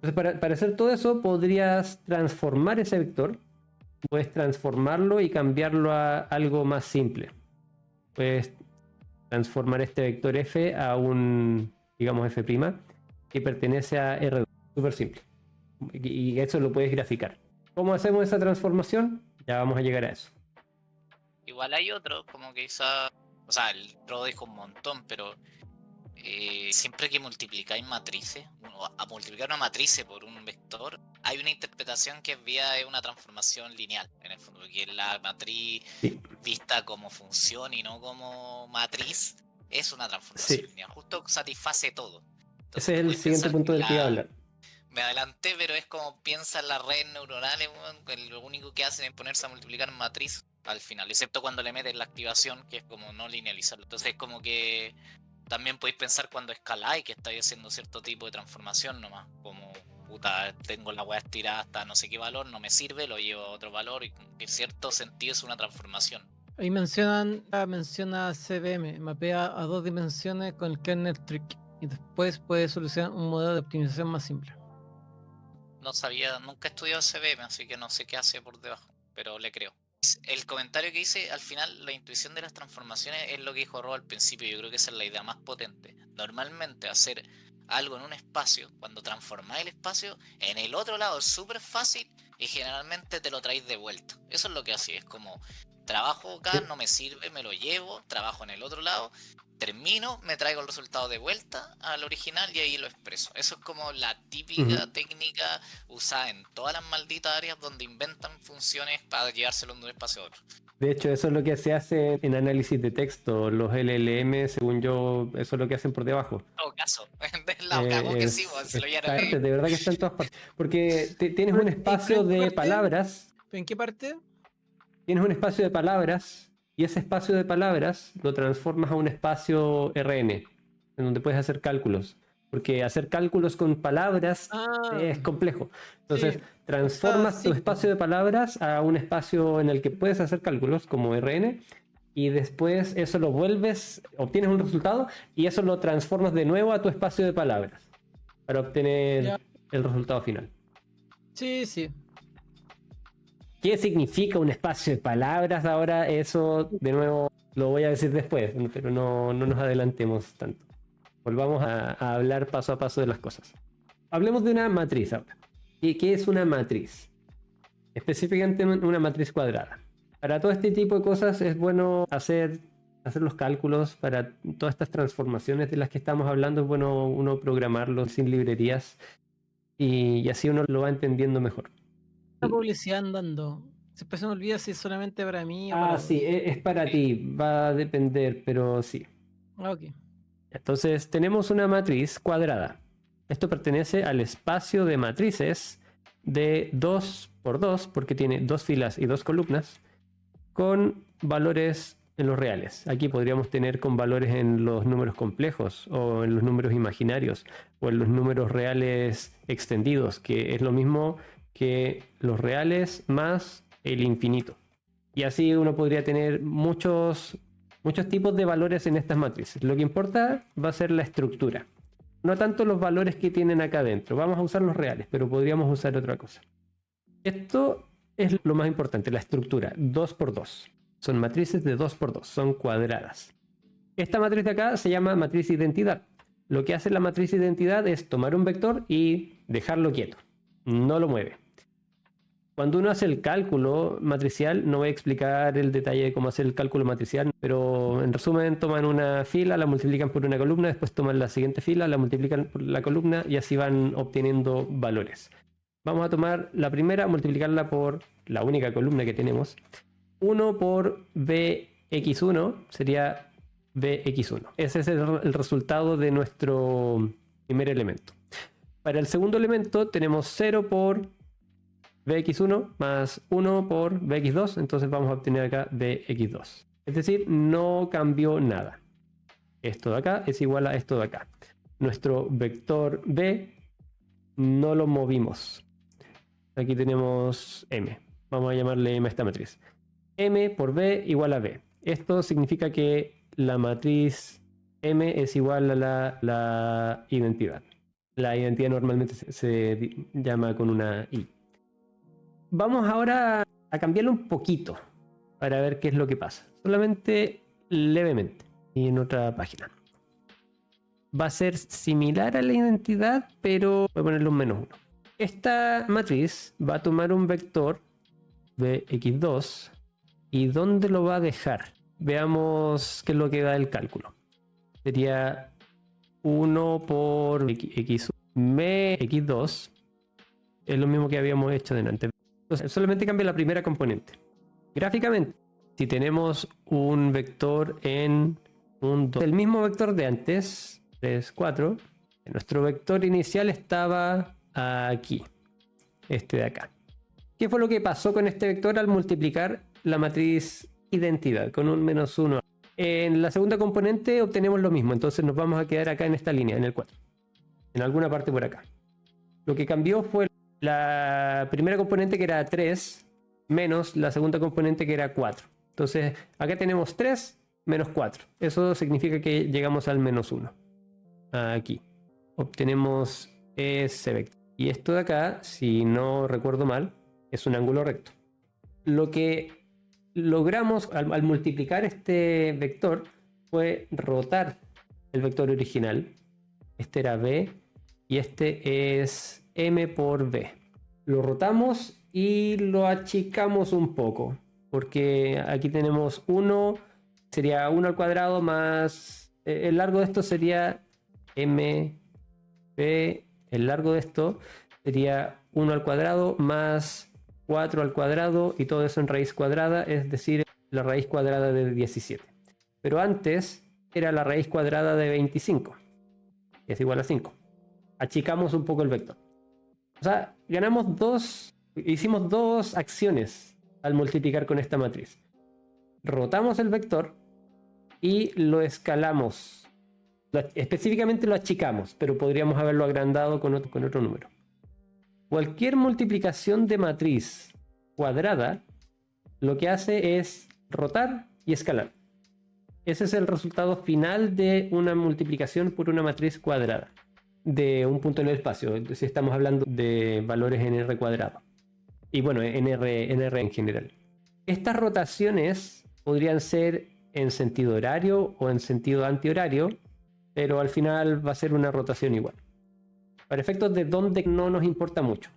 Entonces para hacer todo eso podrías transformar ese vector, puedes transformarlo y cambiarlo a algo más simple. Puedes transformar este vector f a un, digamos, f' que pertenece a R2. Súper simple. Y eso lo puedes graficar. ¿Cómo hacemos esa transformación? Ya vamos a llegar a eso. Igual hay otros, como que quizá, o sea, el Rodo dijo un montón, pero siempre que multiplicáis matrices, a multiplicar una matriz por un vector, hay una interpretación que es vía una transformación lineal, en el fondo, porque la matriz Sí. vista como función y no como matriz es una transformación lineal, justo satisface todo. Entonces, Ese es el siguiente punto del que iba a hablar. Me adelanté, pero es como piensan las redes neuronales, bueno, lo único que hacen es ponerse a multiplicar matriz al final, excepto cuando le meten la activación, que es como no linealizarlo. Entonces, como que también podéis pensar cuando escaláis que estáis haciendo cierto tipo de transformación nomás, como puta, tengo la weá estirada hasta no sé qué valor, no me sirve, lo llevo a otro valor y en cierto sentido es una transformación. Ahí menciona CVM, mapea a 2 dimensiones con el kernel trick y después puede solucionar un modelo de optimización más simple. No sabía, nunca he estudiado CVM, así que no sé qué hace por debajo, pero le creo. El comentario que hice, al final, la intuición de las transformaciones es lo que dijo Rob al principio. Yo creo que esa es la idea más potente. Normalmente hacer algo en un espacio, cuando transformáis el espacio, en el otro lado es súper fácil y generalmente te lo traéis de vuelta. Eso es lo que hacía, es como, trabajo acá, no me sirve, me lo llevo, trabajo en el otro lado, termino, me traigo el resultado de vuelta al original y ahí lo expreso. Eso es como la típica técnica usada en todas las malditas áreas donde inventan funciones para llevárselo de un espacio a otro. De hecho, eso es lo que se hace en análisis de texto. Los LLM, según yo, eso es lo que hacen por debajo. En todo caso, la cagó que sí, se lo llevan a leer. De verdad que está en todas partes. Porque tienes un espacio de palabras. ¿En qué parte? Tienes un espacio de palabras y ese espacio de palabras lo transformas a un espacio RN, en donde puedes hacer cálculos. Porque hacer cálculos con palabras es complejo. Entonces, sí, transformas tu espacio de palabras a un espacio en el que puedes hacer cálculos como RN y después eso lo vuelves, obtienes un resultado y eso lo transformas de nuevo a tu espacio de palabras para obtener el resultado final. Sí, sí. ¿Qué significa un espacio de palabras? Ahora eso, de nuevo, lo voy a decir después, pero no nos adelantemos tanto. Volvamos a hablar paso a paso de las cosas. Hablemos de una matriz ahora. ¿Y qué es una matriz? Específicamente una matriz cuadrada. Para todo este tipo de cosas es bueno hacer los cálculos. Para todas estas transformaciones de las que estamos hablando es bueno uno programarlos sin librerías y así uno lo va entendiendo mejor. La publicidad andando. Siempre se me olvida si es solamente para mí o Ah, para... sí, es para ti, va a depender, pero sí. Ah, ok. Entonces tenemos una matriz cuadrada. Esto pertenece al espacio de matrices de 2 por 2 porque tiene 2 filas y 2 columnas, con valores en los reales. Aquí podríamos tener con valores en los números complejos o en los números imaginarios o en los números reales extendidos, que es lo mismo que los reales más el infinito. Y así uno podría tener muchos tipos de valores en estas matrices. Lo que importa va a ser la estructura. No tanto los valores que tienen acá adentro. Vamos a usar los reales, pero podríamos usar otra cosa. Esto es lo más importante, la estructura. 2 por 2. Son matrices de 2 por 2. Son cuadradas. Esta matriz de acá se llama matriz identidad. Lo que hace la matriz identidad es tomar un vector y dejarlo quieto. No lo mueve. Cuando uno hace el cálculo matricial, no voy a explicar el detalle de cómo hacer el cálculo matricial, pero en resumen toman una fila, la multiplican por una columna, después toman la siguiente fila, la multiplican por la columna y así van obteniendo valores. Vamos a tomar la primera, multiplicarla por la única columna que tenemos. 1 por bx1 sería bx1. Ese es el resultado de nuestro primer elemento. Para el segundo elemento tenemos 0 por bx1 más 1 por bx2, entonces vamos a obtener acá bx2. Es decir, no cambió nada. Esto de acá es igual a esto de acá. Nuestro vector b no lo movimos. Aquí tenemos m. Vamos a llamarle m a esta matriz. M por b igual a b. Esto significa que la matriz m es igual a la identidad. La identidad normalmente se llama con una i. Vamos ahora a cambiarlo un poquito para ver qué es lo que pasa. Solamente levemente. Y en otra página. Va a ser similar a la identidad, pero voy a ponerle un menos 1. Esta matriz va a tomar un vector bx2. ¿Y dónde lo va a dejar? Veamos qué es lo que da el cálculo. Sería 1 por x1 x2. Es lo mismo que habíamos hecho delante. Entonces, solamente cambia la primera componente. Gráficamente, si tenemos un vector en un 2, el mismo vector de antes, 3, 4, nuestro vector inicial estaba aquí, este de acá. ¿Qué fue lo que pasó con este vector al multiplicar la matriz identidad con un menos 1? En la segunda componente obtenemos lo mismo, entonces nos vamos a quedar acá en esta línea, en el 4, en alguna parte por acá. Lo que cambió fue la primera componente, que era 3, menos la segunda componente, que era 4. Entonces acá tenemos 3 menos 4. Eso significa que llegamos al menos 1. Aquí obtenemos ese vector. Y esto de acá, si no recuerdo mal, es un ángulo recto. Lo que logramos al multiplicar este vector fue rotar el vector original. Este era b y este es m por b. Lo rotamos y lo achicamos un poco, porque aquí tenemos 1, sería 1 al cuadrado más el largo de esto sería m b. El largo de esto sería 1 al cuadrado más 4 al cuadrado, y todo eso en raíz cuadrada, es decir, la raíz cuadrada de 17. Pero antes era la raíz cuadrada de 25, que es igual a 5. Achicamos un poco el vector. O sea, hicimos dos acciones al multiplicar con esta matriz. Rotamos el vector y lo escalamos. Específicamente lo achicamos, pero podríamos haberlo agrandado con otro número. Cualquier multiplicación de matriz cuadrada lo que hace es rotar y escalar. Ese es el resultado final de una multiplicación por una matriz cuadrada de un punto en el espacio, si estamos hablando de valores en R cuadrado. Y bueno, en R en general. Estas rotaciones podrían ser en sentido horario o en sentido antihorario, pero al final va a ser una rotación igual. Para efectos de donde no nos importa mucho.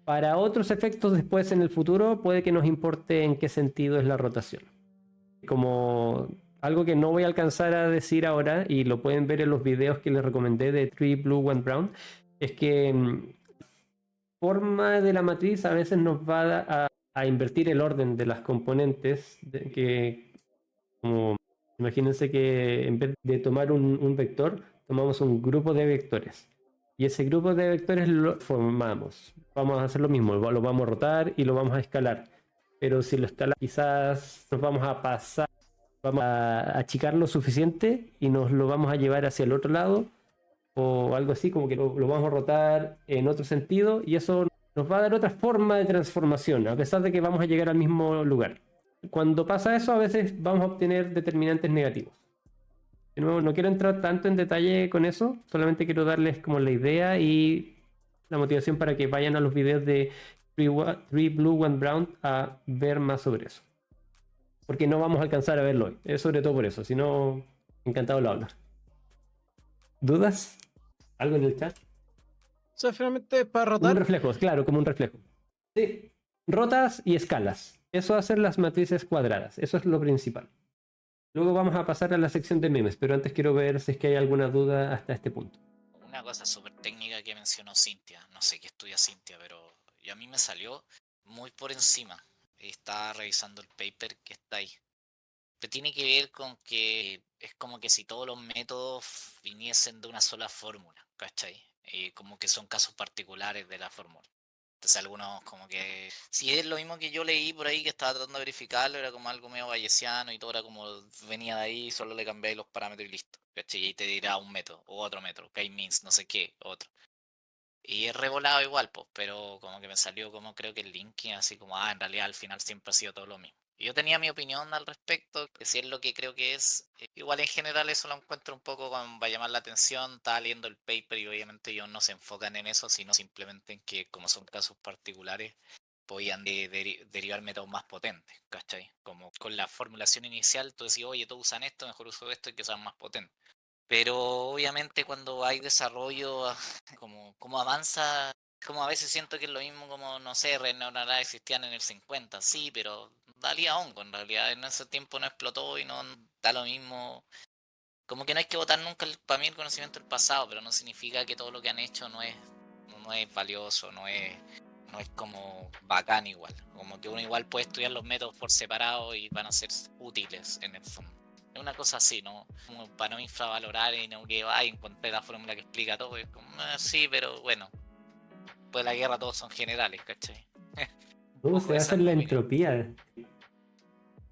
Para otros efectos después en el futuro puede que nos importe en qué sentido es la rotación. Como algo que no voy a alcanzar a decir ahora, y lo pueden ver en los videos que les recomendé de Three Blue, One Brown, es que la forma de la matriz a veces nos va a invertir el orden de las componentes, como imagínense que en vez de tomar un vector, tomamos un grupo de vectores. Y ese grupo de vectores lo formamos. Vamos a hacer lo mismo, lo vamos a rotar y lo vamos a escalar. Pero si lo escalamos, quizás nos vamos a pasar, vamos a achicar lo suficiente y nos lo vamos a llevar hacia el otro lado o algo así, como que lo vamos a rotar en otro sentido y eso nos va a dar otra forma de transformación, a pesar de que vamos a llegar al mismo lugar. Cuando pasa eso, a veces vamos a obtener determinantes negativos. De nuevo, no quiero entrar tanto en detalle con eso, solamente quiero darles como la idea y la motivación para que vayan a los videos de Three Blue, One Brown a ver más sobre eso. Porque no vamos a alcanzar a verlo hoy, es sobre todo por eso, si no, encantado lo hablo. ¿Dudas? ¿Algo en el chat? O sea, finalmente para Como un rotar. reflejo, claro, como un reflejo. Sí, rotas y escalas. Eso hacer las matrices cuadradas, eso es lo principal. Luego vamos a pasar a la sección de memes, pero antes quiero ver si es que hay alguna duda hasta este punto. Una cosa súper técnica que mencionó Cintia, no sé qué estudia Cintia, pero a mí me salió muy por encima. Estaba revisando el paper que está ahí. Pero tiene que ver con que es como que si todos los métodos viniesen de una sola fórmula, ¿cachai? Como que son casos particulares de la fórmula. Entonces algunos como que... Si es lo mismo que yo leí por ahí que estaba tratando de verificarlo, era como algo medio bayesiano y todo era como venía de ahí, solo le cambiáis los parámetros y listo. ¿Cachai? Y ahí te dirá un método o otro método, k-means, no sé qué, otro. Y es revolado igual, pues, pero como que me salió como creo que el linking, así como, en realidad al final siempre ha sido todo lo mismo. Y yo tenía mi opinión al respecto, que si es lo que creo que es, igual en general eso lo encuentro un poco como va a llamar la atención, estaba leyendo el paper y obviamente ellos no se enfocan en eso, sino simplemente en que como son casos particulares, podían derivar métodos más potentes, ¿cachai? Como con la formulación inicial, tú decís, oye, todos usan esto, mejor uso esto y que sean más potentes. Pero obviamente cuando hay desarrollo, como avanza, como a veces siento que es lo mismo como, no sé, redes neuronales existían en el 50, sí, pero valía hongo en realidad, en ese tiempo no explotó y no da lo mismo. Como que no hay que votar nunca para mí el conocimiento del pasado, pero no significa que todo lo que han hecho no es valioso, no es como bacán igual. Como que uno igual puede estudiar los métodos por separado y van a ser útiles en el fondo. Es una cosa así, ¿no? Como para no infravalorar y no que encontré la fórmula que explica todo. Es como, sí, pero bueno. Pues la guerra todos son generales, ¿cachai? Se hace la entropía.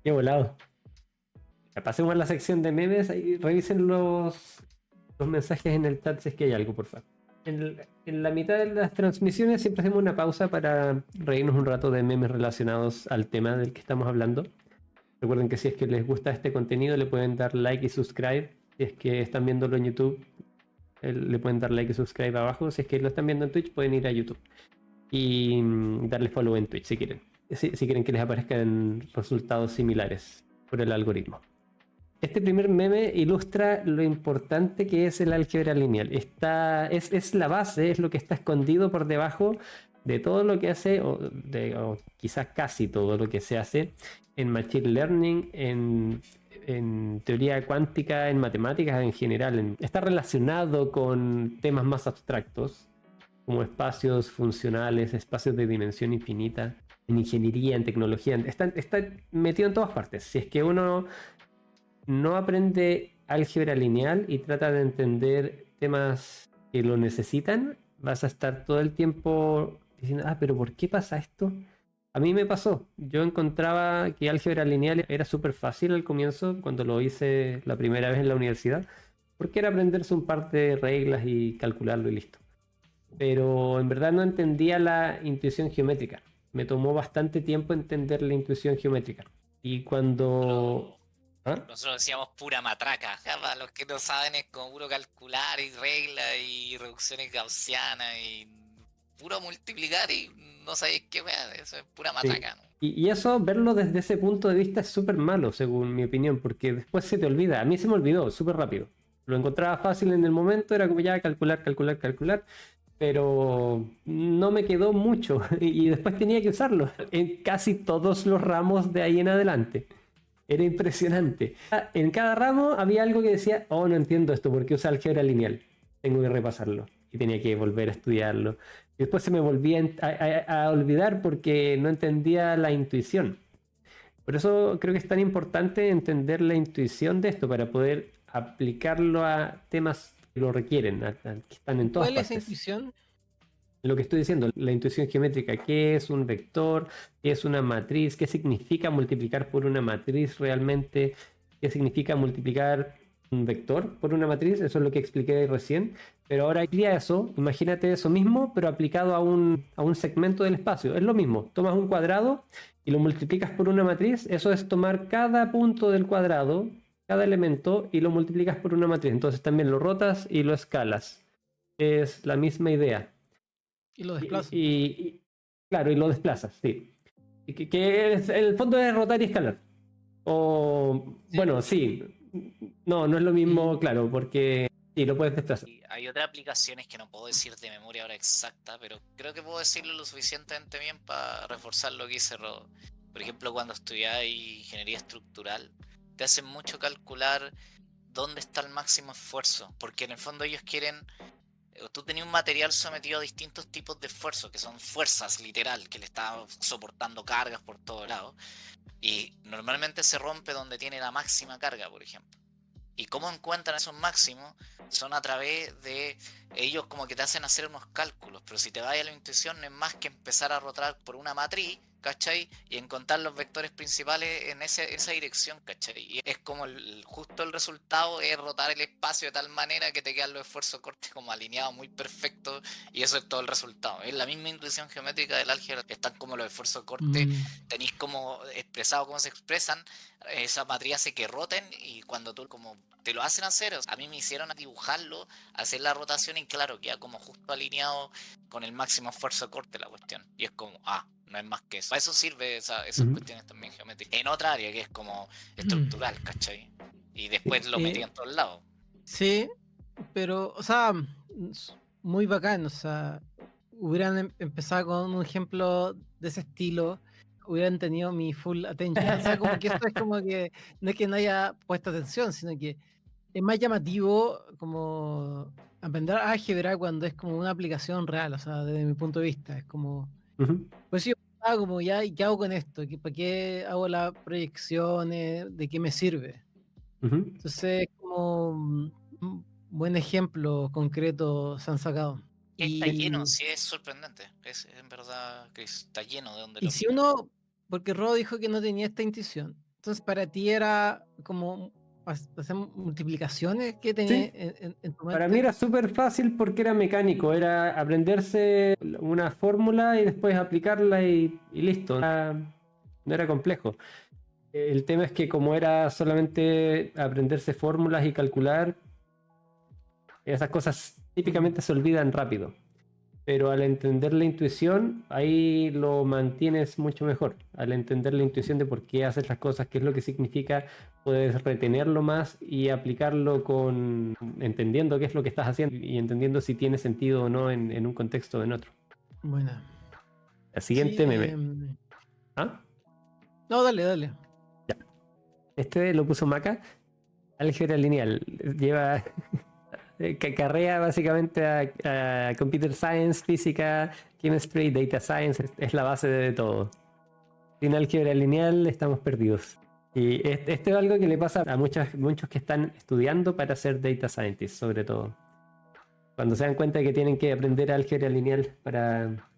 Qué volado. Pasemos a la sección de memes. Ahí, revisen los mensajes en el chat si es que hay algo, por favor. En la mitad de las transmisiones siempre hacemos una pausa para reírnos un rato de memes relacionados al tema del que estamos hablando. Recuerden que si es que les gusta este contenido le pueden dar like y subscribe. Si es que están viéndolo en YouTube, le pueden dar like y subscribe abajo. Si es que lo están viendo en Twitch, pueden ir a YouTube y darles follow en Twitch si quieren. Si quieren que les aparezcan resultados similares por el algoritmo. Este primer meme ilustra lo importante que es el álgebra lineal. Es la base, es lo que está escondido por debajo de todo lo que hace, o quizás casi todo lo que se hace en Machine Learning, en teoría cuántica, en matemáticas en general. Está relacionado con temas más abstractos, como espacios funcionales, espacios de dimensión infinita, en ingeniería, en tecnología. Está metido en todas partes. Si es que uno no aprende álgebra lineal y trata de entender temas que lo necesitan, vas a estar todo el tiempo diciendo, pero ¿por qué pasa esto? A mí me pasó. Yo encontraba que álgebra lineal era súper fácil al comienzo, cuando lo hice la primera vez en la universidad, porque era aprenderse un par de reglas y calcularlo y listo. Pero en verdad no entendía la intuición geométrica. Me tomó bastante tiempo entender la intuición geométrica. Y cuando... Nosotros decíamos pura matraca. Para los que no saben es como puro calcular y reglas y reducciones gaussianas y puro multiplicar y no sabéis qué wea, eso es pura matraca. Sí. Y eso, verlo desde ese punto de vista es súper malo, según mi opinión, porque después se te olvida. A mí se me olvidó súper rápido. Lo encontraba fácil en el momento, era como ya calcular. pero no me quedó mucho y después tenía que usarlo en casi todos los ramos de ahí en adelante. Era impresionante. En cada ramo había algo que decía, oh, no entiendo esto, ¿por qué usa álgebra lineal? Tengo que repasarlo. Y tenía que volver a estudiarlo. Y después se me volvía a olvidar porque no entendía la intuición. Por eso creo que es tan importante entender la intuición de esto para poder aplicarlo a temas que lo requieren, que están en todas ¿Cuál es esa partes. intuición? Lo que estoy diciendo, la intuición geométrica, ¿qué es un vector? ¿Qué es una matriz? ¿Qué significa multiplicar por una matriz realmente? ¿Qué significa multiplicar un vector por una matriz? Eso es lo que expliqué recién. Pero ahora iría eso, imagínate eso mismo, pero aplicado a un segmento del espacio. Es lo mismo, tomas un cuadrado y lo multiplicas por una matriz. Eso es tomar cada punto del cuadrado, cada elemento, y lo multiplicas por una matriz. Entonces también lo rotas y lo escalas. Es la misma idea. Y lo Y, desplazo. claro, y lo desplazas, sí. Y que el fondo es rotar y escalar. O, Sí. bueno, sí. No, no es lo mismo, Y, claro, porque sí, lo puedes desplazar. Y hay otras aplicaciones que no puedo decir de memoria ahora exacta, pero creo que puedo decirlo lo suficientemente bien para reforzar lo que dice Rodo. Por ejemplo, cuando estudias ingeniería estructural, te hacen mucho calcular dónde está el máximo esfuerzo, porque en el fondo ellos quieren, tú tenías un material sometido a distintos tipos de esfuerzos, que son fuerzas literal, que le está soportando cargas por todos lados, y normalmente se rompe donde tiene la máxima carga, por ejemplo. ¿Y cómo encuentran esos máximos? Son a través de ellos, como que te hacen hacer unos cálculos, pero si te vas a la intuición no es más que empezar a rotar por una matriz, ¿cachai? Y encontrar los vectores principales en esa dirección, ¿cachai? Y es como justo el resultado es rotar el espacio de tal manera que te quedan los esfuerzos cortes como alineados muy perfectos, y eso es todo el resultado. Es la misma intuición geométrica del álgebra, están como los esfuerzos cortes, tenéis como expresado cómo se expresan, esa matriz hace que roten, y cuando tú como te lo hacen hacer, o sea, a mí me hicieron dibujarlo, hacer la rotación, y claro, queda como justo alineado con el máximo esfuerzo de corte la cuestión. Y es como, no es más que eso. Para eso sirve esas cuestiones también geométricas. En otra área que es como estructural, ¿cachai? Y después lo metí en todos lados. Sí, pero, o sea, muy bacán, o sea, hubieran empezado con un ejemplo de ese estilo, hubieran tenido mi full attention. O sea, como que esto es como que no es que no haya puesto atención, sino que es más llamativo como aprender álgebra cuando es como una aplicación real, o sea, desde mi punto de vista, es como, Ujú, pues sí, como ya, ¿y qué hago con esto? ¿Para qué hago las proyecciones? ¿De qué me sirve? ujú. Entonces, como un buen ejemplo concreto se han sacado. Está lleno, Y, sí, es sorprendente. Es en verdad que está lleno de donde y lo si mires. uno, porque Rodo dijo que no tenía esta intuición, entonces para ti era como hacer multiplicaciones que tenía Sí, en tu para mí mente. era súper fácil porque era mecánico, era aprenderse una fórmula y después aplicarla y listo. No era complejo. El tema es que como era solamente aprenderse fórmulas y calcular, esas cosas Mm, típicamente se olvidan rápido. Pero al entender la intuición, ahí lo mantienes mucho mejor. Al entender la intuición de por qué haces las cosas, qué es lo que significa, puedes retenerlo más y aplicarlo con entendiendo qué es lo que estás haciendo y entendiendo si tiene sentido o no en un contexto o en otro. buena. El Sí, siguiente meme. ¿Ah? no, dale, dale. Este lo puso Maca. Álgebra lineal. Lleva que carrea básicamente a Computer Science, Física, Chemistry, Data Science. Es la base de todo. Sin álgebra lineal estamos perdidos. Y esto es algo que le pasa a muchos que están estudiando para ser data scientists, sobre todo. Cuando se dan cuenta de que tienen que aprender álgebra lineal para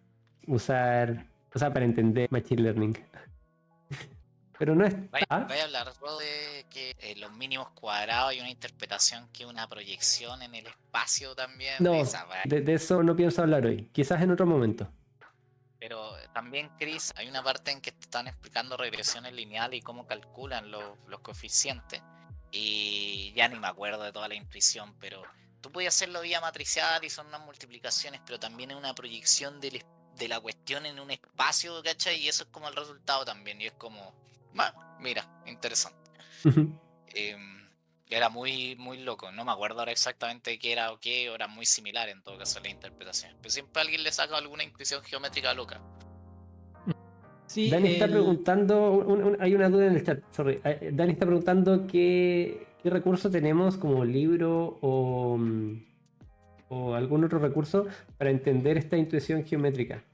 usar, o sea, para entender machine learning. Pero no es... ¿Ah? Vaya a hablar Rodo, de que los mínimos cuadrados y una interpretación que una proyección en el espacio también de No, esa weá. de eso no pienso hablar hoy. Quizás en otro momento. Pero también, Chris, hay una parte en que te están explicando regresiones lineales y cómo calculan los coeficientes. Y ya ni me acuerdo de toda la intuición, pero tú puedes hacerlo vía matricial y son unas multiplicaciones, pero también es una proyección de la cuestión en un espacio, ¿cachai? Y eso es como el resultado también. Y es como, mira, interesante. Em, Era muy, muy loco. No me acuerdo ahora exactamente qué era o qué, o era muy similar en todo caso la interpretación. Pero siempre alguien le saca alguna intuición geométrica loca. Sí, Dani está el... preguntando, hay una duda en el chat, sorry. Dani está preguntando qué recurso tenemos como libro o algún otro recurso para entender esta intuición geométrica.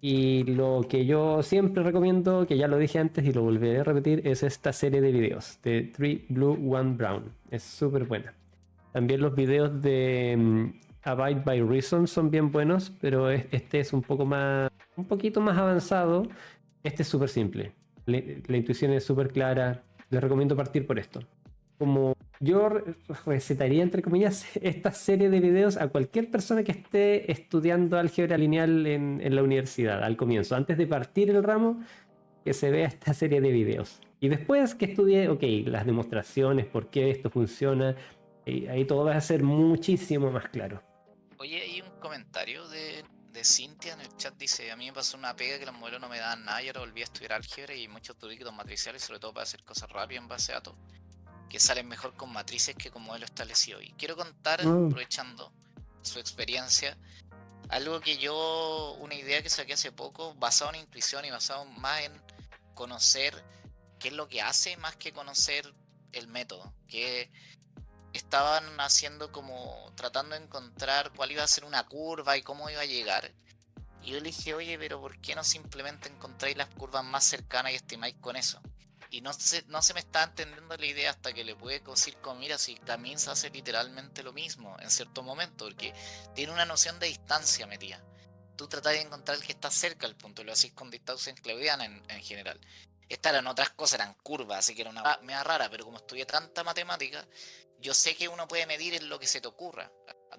Y lo que yo siempre recomiendo, que ya lo dije antes y lo volveré a repetir, es esta serie de videos de 3 Blue, 1 Brown. Es súper buena. También los videos de Abide by Reason son bien buenos, pero este es un poquito más avanzado. Este es súper simple. La intuición es súper clara. Les recomiendo partir por esto. Como yo recetaría, entre comillas, esta serie de videos a cualquier persona que esté estudiando álgebra lineal en la universidad, al comienzo, antes de partir el ramo, que se vea esta serie de videos. Y después que estudie, ok, las demostraciones, por qué esto funciona, y ahí todo va a ser muchísimo más claro. Oye, hay un comentario de Cintia en el chat, dice, a mí me pasó una pega que los modelos no me daban nada y ahora volví a estudiar álgebra y muchos truquitos matriciales, sobre todo para hacer cosas rápidas en base a datos, que salen mejor con matrices que con modelos establecidos. Y quiero contar, aprovechando su experiencia, algo que yo, una idea que saqué hace poco, basado en intuición y basado más en conocer qué es lo que hace, más que conocer el método, que estaban haciendo como tratando de encontrar cuál iba a ser una curva y cómo iba a llegar. Y yo le dije, oye, pero ¿por qué no simplemente encontráis las curvas más cercanas y estimáis con eso? Y no se me está entendiendo la idea hasta que le pude decir con, mira, si Camins hace literalmente lo mismo en cierto momento, porque tiene una noción de distancia metida. Tú tratás de encontrar el que está cerca al punto, y lo hacís con distancia euclidiana en general. Estas eran otras cosas, eran curvas, así que era una media rara, pero como estudié tanta matemática, yo sé que uno puede medir en lo que se te ocurra.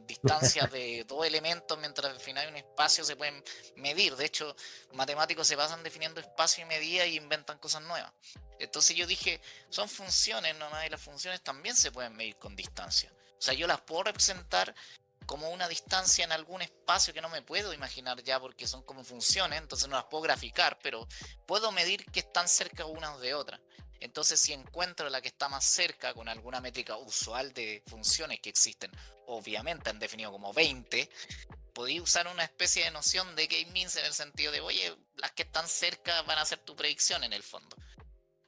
Distancias de dos elementos, mientras al final hay un espacio, se pueden medir. De hecho, matemáticos se pasan definiendo espacio y medida y inventan cosas nuevas. Entonces yo dije, son funciones nomás y las funciones también se pueden medir con distancia. O sea, yo las puedo representar como una distancia en algún espacio que no me puedo imaginar ya porque son como funciones, entonces no las puedo graficar, pero puedo medir que están cerca unas de otras. Entonces, si encuentro la que está más cerca con alguna métrica usual de funciones que existen, obviamente han definido como 20, podéis usar una especie de noción de K-means en el sentido de, oye, las que están cerca van a ser tu predicción en el fondo.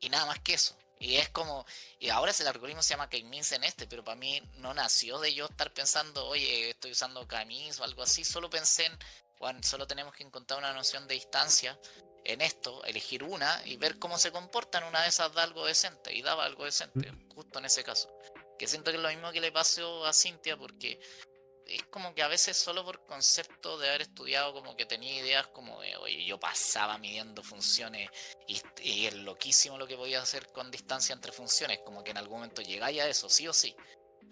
Y nada más que eso. Y es como, y ahora el algoritmo se llama K-means en este, pero para mí no nació de yo estar pensando, oye, estoy usando K-means o algo así. Solo pensé en, bueno, solo tenemos que encontrar una noción de distancia en esto, elegir una y ver cómo se comporta. En una de esas da algo decente, y daba algo decente, justo en ese caso. Que siento que es lo mismo que le pasó a Cintia, porque es como que a veces solo por concepto de haber estudiado como que tenía ideas como de, oye, yo pasaba midiendo funciones y es loquísimo lo que podía hacer con distancia entre funciones, como que en algún momento llegáis a eso, sí o sí.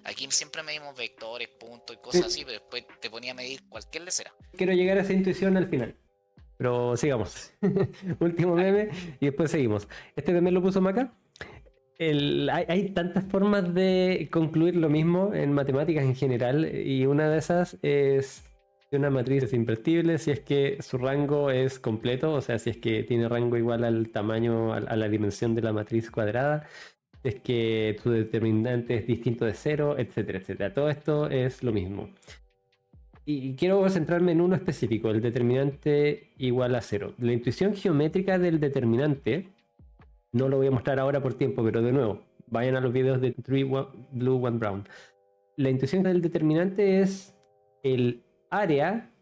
Aquí siempre medimos vectores, puntos y cosas así, pero después te ponía a medir cualquier lecera. Quiero llegar a esa intuición al final. Pero sigamos. Último meme y después seguimos. Este también lo puso Maca. Hay tantas formas de concluir lo mismo en matemáticas en general y una de esas es que una matriz es impresible si es que su rango es completo, o sea, si es que tiene rango igual al tamaño, a la dimensión de la matriz cuadrada, si es que su determinante es distinto de cero, etcétera, etcétera. Todo esto es lo mismo. Y quiero centrarme en uno específico, el determinante igual a cero. La intuición geométrica del determinante, no lo voy a mostrar ahora por tiempo, pero de nuevo, vayan a los videos de 3 Blue, 1 Brown. La intuición del determinante es el área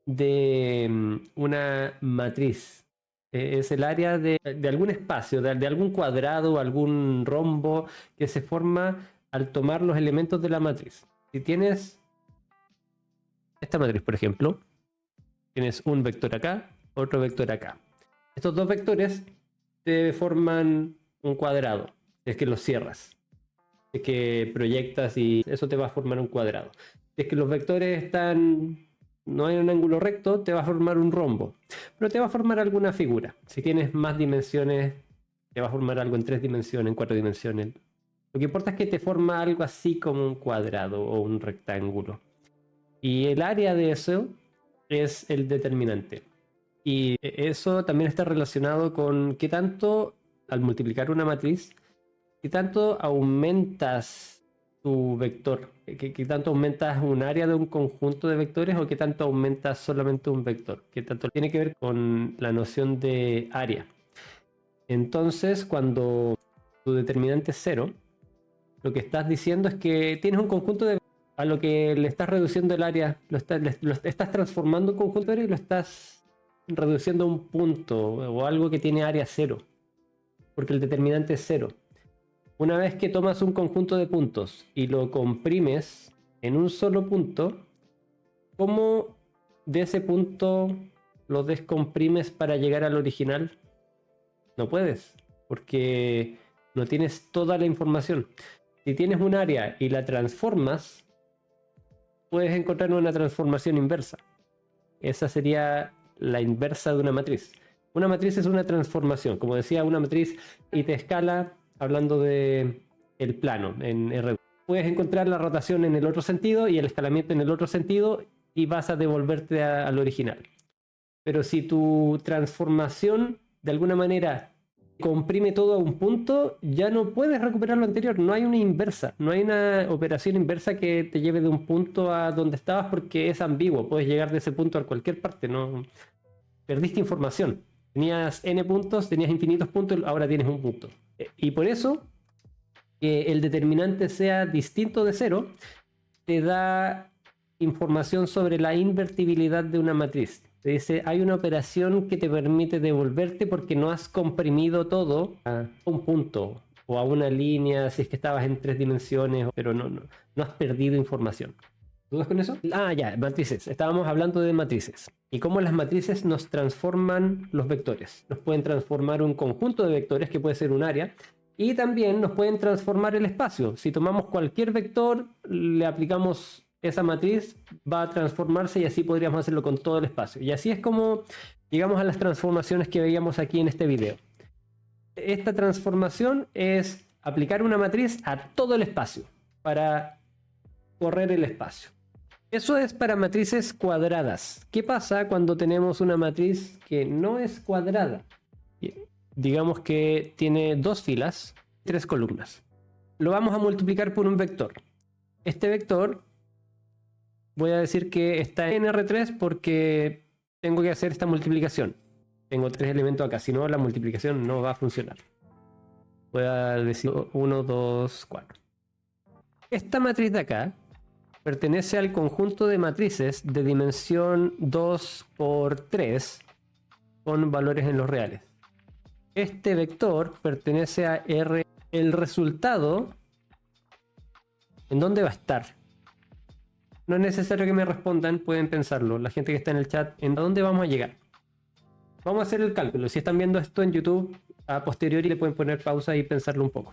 de una matriz. Es el área de algún espacio, de algún cuadrado, algún rombo que se forma al tomar los elementos de la matriz. Si tienes esta matriz, por ejemplo, tienes un vector acá, otro vector acá. Estos dos vectores te forman un cuadrado, si es que los cierras. Si es que proyectas y eso te va a formar un cuadrado. Si es que los vectores no hay un ángulo recto, te va a formar un rombo. Pero te va a formar alguna figura. Si tienes más dimensiones, te va a formar algo en 3 dimensiones, en 4 dimensiones. Lo que importa es que te forma algo así como un cuadrado o un rectángulo. Y el área de eso es el determinante. Y eso también está relacionado con qué tanto, al multiplicar una matriz, ¿qué tanto aumentas tu vector? ¿Qué tanto aumentas un área de un conjunto de vectores o qué tanto aumentas solamente un vector? ¿Qué tanto tiene que ver con la noción de área? Entonces, cuando tu determinante es 0, lo que estás diciendo es que tienes un conjunto de a lo que le estás reduciendo el área, lo estás transformando un conjunto de área y lo estás reduciendo a un punto o algo que tiene área 0, porque el determinante es 0. Una vez que tomas un conjunto de puntos y lo comprimes en un solo punto, ¿cómo de ese punto lo descomprimes para llegar al original? No puedes, porque no tienes toda la información. Si tienes un área y la transformas, puedes encontrar una transformación inversa. Esa sería la inversa de una matriz. Una matriz es una transformación, como decía, una matriz y te escala hablando de el plano en R. Puedes encontrar la rotación en el otro sentido y el escalamiento en el otro sentido y vas a devolverte al original. Pero si tu transformación de alguna manera comprime todo a un punto, ya no puedes recuperar lo anterior. No hay una inversa, no hay una operación inversa que te lleve de un punto a donde estabas porque es ambiguo. Puedes llegar de ese punto a cualquier parte, no perdiste información. Tenías n puntos, tenías infinitos puntos, ahora tienes un punto. Y por eso, que el determinante sea distinto de 0, te da información sobre la invertibilidad de una matriz. Te dice, hay una operación que te permite devolverte porque no has comprimido todo a un punto o a una línea, si es que estabas en 3 dimensiones, pero no has perdido información. ¿Dudas con eso? Ah, ya, matrices. Estábamos hablando de matrices. Y cómo las matrices nos transforman los vectores. Nos pueden transformar un conjunto de vectores, que puede ser un área, y también nos pueden transformar el espacio. Si tomamos cualquier vector, le aplicamos esa matriz, va a transformarse y así podríamos hacerlo con todo el espacio. Y así es como llegamos a las transformaciones que veíamos aquí en este video. Esta transformación es aplicar una matriz a todo el espacio para correr el espacio. Eso es para matrices cuadradas. ¿Qué pasa cuando tenemos una matriz que no es cuadrada? Digamos que tiene 2 filas, 3 columnas. Lo vamos a multiplicar por un vector. Este vector, voy a decir que está en R3 porque tengo que hacer esta multiplicación. Tengo 3 elementos acá, si no la multiplicación no va a funcionar. Voy a decir 1, 2, 4. Esta matriz de acá pertenece al conjunto de matrices de dimensión 2 por 3 con valores en los reales. Este vector pertenece a R. El resultado, ¿en dónde va a estar? No es necesario que me respondan, pueden pensarlo. La gente que está en el chat, ¿en dónde vamos a llegar? Vamos a hacer el cálculo. Si están viendo esto en YouTube, a posteriori le pueden poner pausa y pensarlo un poco.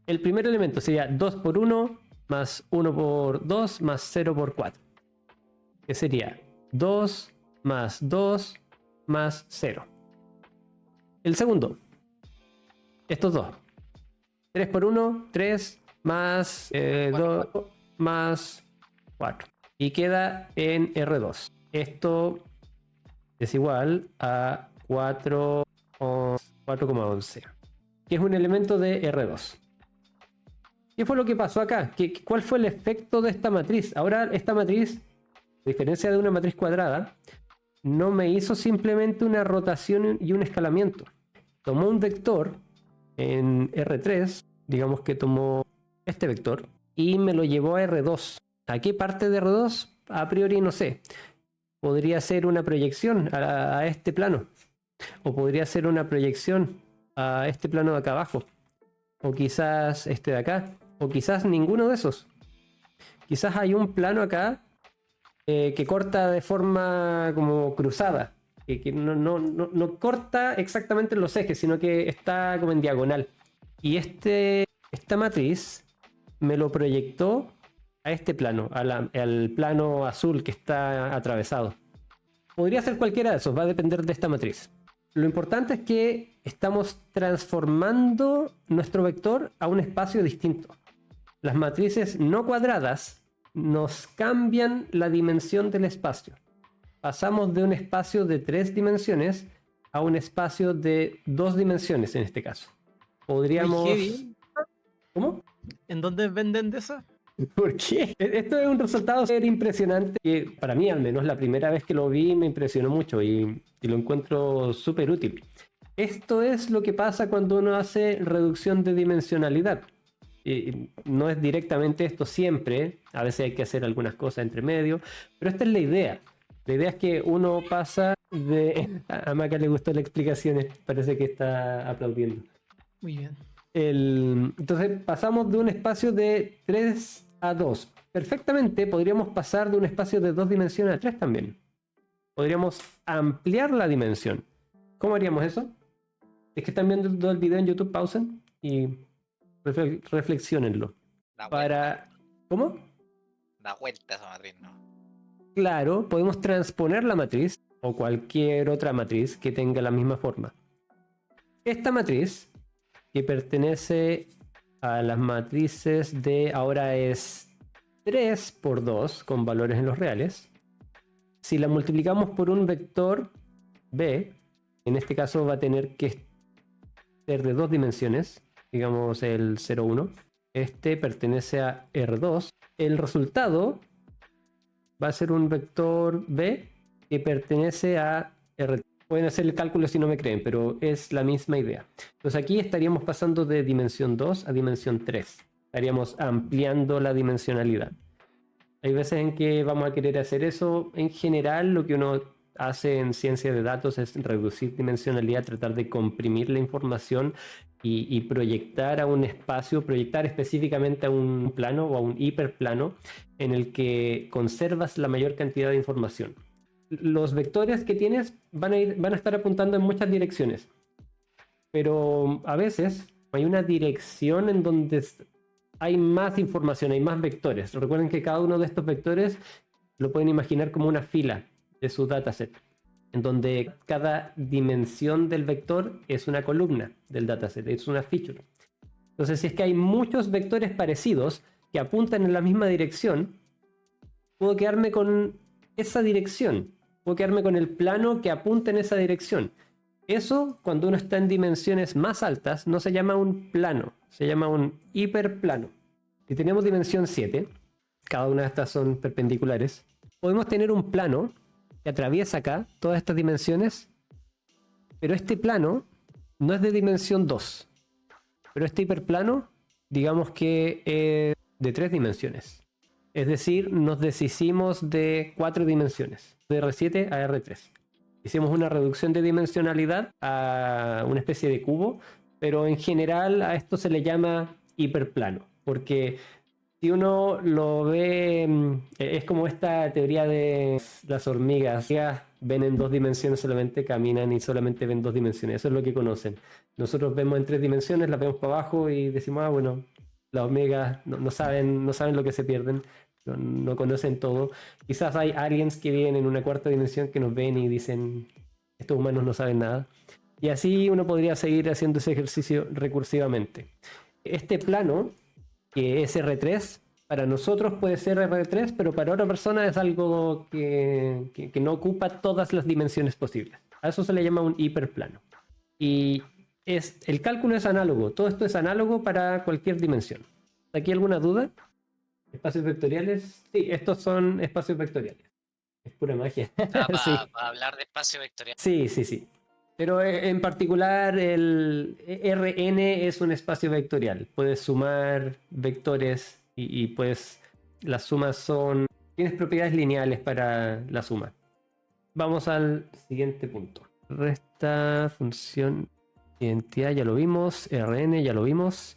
El primer elemento sería 2 por 1 más 1 por 2 más 0 por 4. Que sería 2 más 2 más 0. El segundo, estos dos. 3 por 1, 3 más 2 más 4. Y queda en R2. Esto es igual a 4,11. Que es un elemento de R2. ¿Qué fue lo que pasó acá? ¿Cuál fue el efecto de esta matriz? Ahora esta matriz, a diferencia de una matriz cuadrada, no me hizo simplemente una rotación y un escalamiento. Tomó un vector en R3, digamos que tomó este vector, y me lo llevó a R2. ¿A qué parte de R2? A priori no sé. Podría ser una proyección a este plano. O podría ser una proyección a este plano de acá abajo. O quizás este de acá. O quizás ninguno de esos. Quizás hay un plano acá que corta de forma como cruzada. Que no corta exactamente los ejes, sino que está como en diagonal. Y esta matriz me lo proyectó a este plano, al plano azul que está atravesado. Podría ser cualquiera de esos, va a depender de esta matriz. Lo importante es que estamos transformando nuestro vector a un espacio distinto. Las matrices no cuadradas nos cambian la dimensión del espacio. Pasamos de un espacio de 3 dimensiones a un espacio de 2 dimensiones en este caso. Podríamos... ¿Cómo? ¿En dónde venden de eso? ¿Por qué? Esto es un resultado súper impresionante que para mí al menos la primera vez que lo vi me impresionó mucho y lo encuentro súper útil. Esto es lo que pasa cuando uno hace reducción de dimensionalidad. Y no es directamente esto siempre, a veces hay que hacer algunas cosas entre medio, pero esta es la idea. La idea es que uno pasa de... A Maca le gustó la explicación, parece que está aplaudiendo. Muy bien. Entonces pasamos de un espacio de 3 a 2. Perfectamente podríamos pasar de un espacio de 2 dimensiones a 3 también. Podríamos ampliar la dimensión. ¿Cómo haríamos eso? Es que están viendo el video en YouTube, pausen y reflexionenlo. Da vuelta, Para... ¿Cómo? da vuelta esa matriz, ¿no? Claro, podemos transponer la matriz o cualquier otra matriz que tenga la misma forma. Esta matriz, que pertenece a las matrices de ahora es 3 por 2 con valores en los reales. Si la multiplicamos por un vector b, en este caso va a tener que ser de 2 dimensiones, digamos el 0, 1. Este pertenece a R2. El resultado va a ser un vector b que pertenece a R3. Pueden hacer el cálculo si no me creen, pero es la misma idea. Entonces aquí estaríamos pasando de dimensión 2 a dimensión 3. Estaríamos ampliando la dimensionalidad. Hay veces en que vamos a querer hacer eso. En general, lo que uno hace en ciencia de datos es reducir dimensionalidad, tratar de comprimir la información y proyectar a un espacio, proyectar específicamente a un plano o a un hiperplano en el que conservas la mayor cantidad de información. Los vectores que tienes van a estar apuntando en muchas direcciones, pero a veces hay una dirección en donde hay más información, hay más vectores. Recuerden que cada uno de estos vectores lo pueden imaginar como una fila de su dataset, en donde cada dimensión del vector es una columna del dataset, es una feature. Entonces, si es que hay muchos vectores parecidos que apuntan en la misma dirección, puedo quedarme con esa dirección. Puedo quedarme con el plano que apunta en esa dirección. Eso, cuando uno está en dimensiones más altas, no se llama un plano, se llama un hiperplano. Si tenemos dimensión 7, cada una de estas son perpendiculares, podemos tener un plano que atraviesa acá todas estas dimensiones, pero este plano no es de dimensión 2. Pero este hiperplano, digamos que es de 3 dimensiones. Es decir, nos deshicimos de 4 dimensiones, de R7 a R3. Hicimos una reducción de dimensionalidad a una especie de cubo, pero en general a esto se le llama hiperplano, porque si uno lo ve, es como esta teoría de las hormigas. Ven en 2 dimensiones solamente, caminan y solamente ven 2 dimensiones. Eso es lo que conocen. Nosotros vemos en 3 dimensiones, las vemos para abajo y decimos, bueno, las hormigas no saben lo que se pierden, no conocen todo. Quizás hay aliens que viven en una 4ª dimensión que nos ven y dicen, estos humanos no saben nada. Y así uno podría seguir haciendo ese ejercicio recursivamente. Este plano, que es R3, para nosotros puede ser R3, pero para otra persona es algo que no ocupa todas las dimensiones posibles. A eso se le llama un hiperplano. Y el cálculo es análogo. Todo esto es análogo para cualquier dimensión. ¿Aquí alguna duda? ¿Espacios vectoriales? Sí, estos son espacios vectoriales. Es pura magia. Sí. Para hablar de espacio vectorial. Sí. Pero en particular el Rn es un espacio vectorial. Puedes sumar vectores y pues las sumas son... Tienes propiedades lineales para la suma. Vamos al siguiente punto. Resta, función, identidad, ya lo vimos. Rn, ya lo vimos.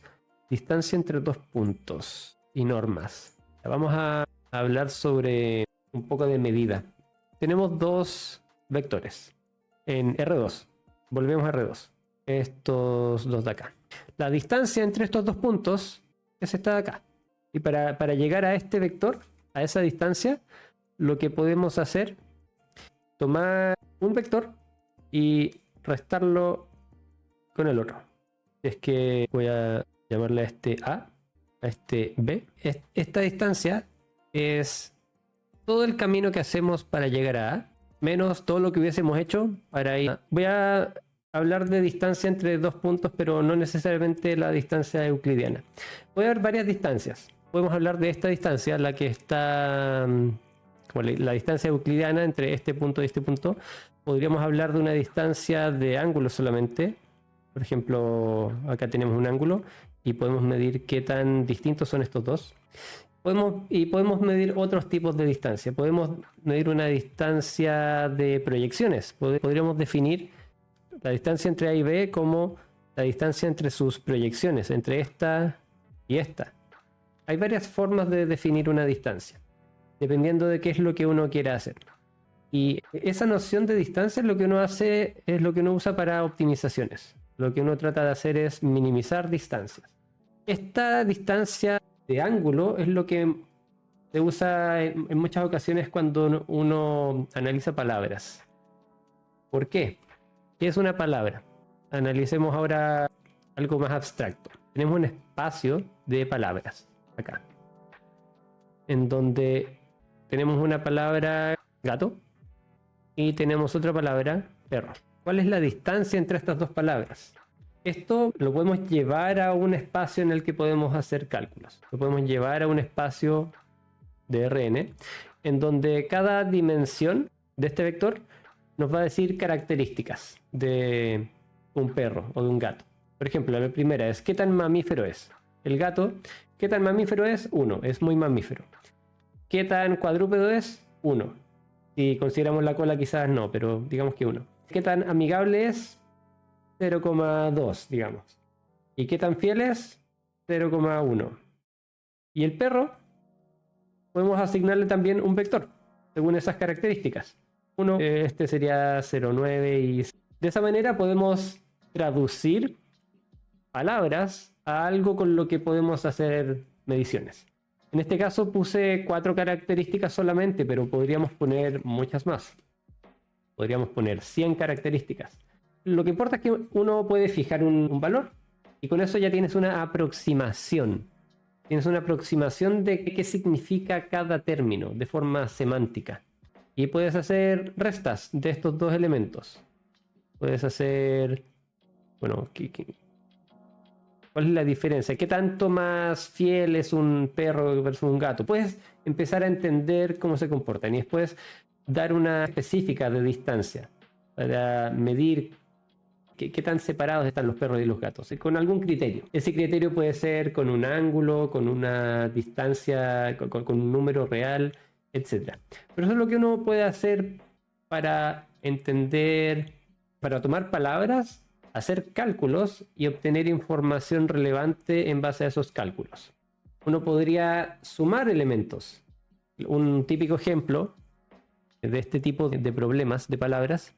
Distancia entre 2 puntos y normas. Vamos a hablar sobre un poco de medida. Tenemos 2 vectores en R2. Volvemos a R2. Estos 2 de acá. La distancia entre estos 2 puntos es esta de acá. Y para llegar a este vector, a esa distancia, lo que podemos hacer, tomar un vector y restarlo con el otro. Es que voy a llamarle a este A, a este B. Esta distancia es todo el camino que hacemos para llegar a A, menos todo lo que hubiésemos hecho para ir. Voy a hablar de distancia entre dos puntos, pero no necesariamente la distancia euclidiana. Puede haber varias distancias. Podemos hablar de esta distancia, la que está como la distancia euclidiana entre este punto y este punto. Podríamos hablar de una distancia de ángulo solamente. Por ejemplo, acá tenemos un ángulo y podemos medir qué tan distintos son estos dos. Podemos medir otros tipos de distancia. Podemos medir una distancia de proyecciones. Podríamos definir la distancia entre A y B como la distancia entre sus proyecciones, entre esta y esta. Hay varias formas de definir una distancia, dependiendo de qué es lo que uno quiera hacer. Y esa noción de distancia es lo que uno hace, es lo que uno usa para optimizaciones. Lo que uno trata de hacer es minimizar distancias. Esta distancia de ángulo es lo que se usa en muchas ocasiones cuando uno analiza palabras. ¿Por qué? ¿Qué es una palabra? Analicemos ahora algo más abstracto. Tenemos un espacio de palabras acá, en donde tenemos una palabra gato y tenemos otra palabra perro. ¿Cuál es la distancia entre estas dos palabras? Esto lo podemos llevar a un espacio en el que podemos hacer cálculos. Lo podemos llevar a un espacio de Rn, en donde cada dimensión de este vector nos va a decir características de un perro o de un gato. Por ejemplo, la primera es ¿qué tan mamífero es? El gato, ¿qué tan mamífero es? 1, es muy mamífero. ¿Qué tan cuadrúpedo es? 1. Si consideramos la cola quizás no, pero digamos que 1. ¿Qué tan amigable es? 0,2, digamos. ¿Y qué tan fiel es? 0,1. Y el perro, podemos asignarle también un vector, según esas características. Este sería 0,9 y de esa manera podemos traducir palabras a algo con lo que podemos hacer mediciones. En este caso puse 4 características solamente, pero podríamos poner muchas más. Podríamos poner 100 características. Lo que importa es que uno puede fijar un valor y con eso ya tienes una aproximación. Tienes una aproximación de qué significa cada término de forma semántica. Y puedes hacer restas de estos dos elementos. Puedes hacer... Bueno, ¿cuál es la diferencia? ¿Qué tanto más fiel es un perro versus un gato? Puedes empezar a entender cómo se comportan y después dar una específica de distancia para medir qué tan separados están los perros y los gatos, con algún criterio. Ese criterio puede ser con un ángulo, con una distancia, con un número real, etc. Pero eso es lo que uno puede hacer para entender, para tomar palabras, hacer cálculos y obtener información relevante en base a esos cálculos. Uno podría sumar elementos. Un típico ejemplo de este tipo de problemas de palabras.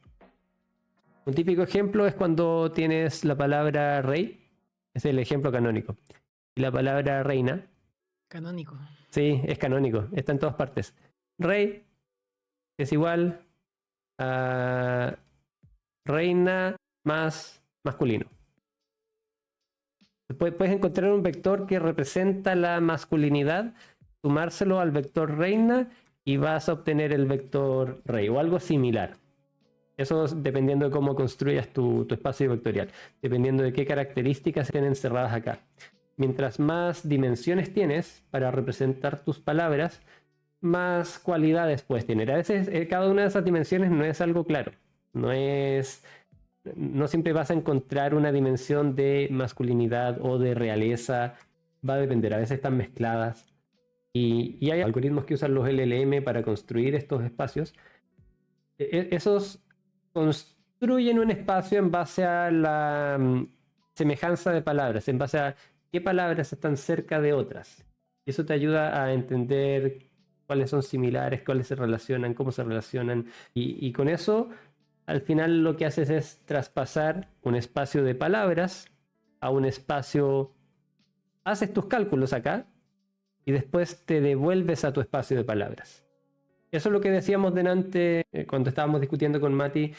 Un típico ejemplo es cuando tienes la palabra rey, es el ejemplo canónico, y la palabra reina. Canónico. Sí, es canónico, está en todas partes. Rey es igual a reina más masculino. Puedes encontrar un vector que representa la masculinidad, sumárselo al vector reina y vas a obtener el vector rey o algo similar. Eso es dependiendo de cómo construyas tu espacio vectorial, dependiendo de qué características estén encerradas acá. Mientras más dimensiones tienes para representar tus palabras, más cualidades puedes tener. A veces cada una de esas dimensiones no es algo claro. No siempre vas a encontrar una dimensión de masculinidad o de realeza. Va a depender, a veces están mezcladas. Y hay algoritmos que usan los LLM para construir estos espacios. Esos construyen un espacio en base a la semejanza de palabras, en base a qué palabras están cerca de otras. Y eso te ayuda a entender cuáles son similares, cuáles se relacionan, cómo se relacionan. Y con eso, al final lo que haces es traspasar un espacio de palabras a un espacio... Haces tus cálculos acá y después te devuelves a tu espacio de palabras. Eso es lo que decíamos delante cuando estábamos discutiendo con Mati,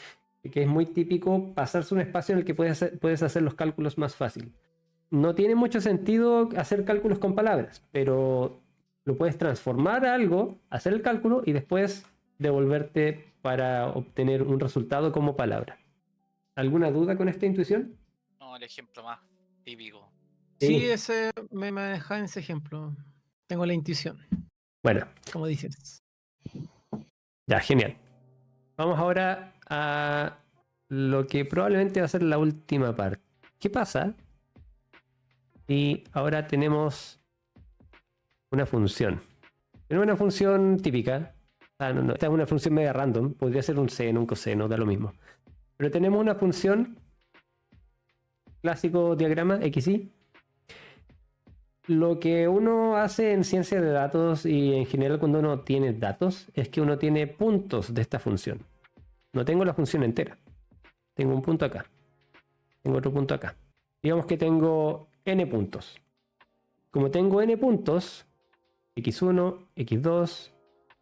que es muy típico pasarse un espacio en el que puedes hacer los cálculos más fácil. No tiene mucho sentido hacer cálculos con palabras, pero lo puedes transformar a algo, hacer el cálculo y después devolverte para obtener un resultado como palabra. ¿Alguna duda con esta intuición? No, el ejemplo más típico. Sí, ese me deja en ese ejemplo. Tengo la intuición, Bueno, como dices. ya, genial. Vamos ahora a lo que probablemente va a ser la última parte. ¿Qué pasa si ahora tenemos una función? Tenemos una función típica. No, esta es una función media random. Podría ser un seno, un coseno, da lo mismo. Pero tenemos una función clásico diagrama XY. Lo que uno hace en ciencia de datos y en general cuando uno tiene datos es que uno tiene puntos de esta función. No tengo la función entera. Tengo un punto acá. Tengo otro punto acá. Digamos que tengo n puntos. Como tengo n puntos, x1, x2,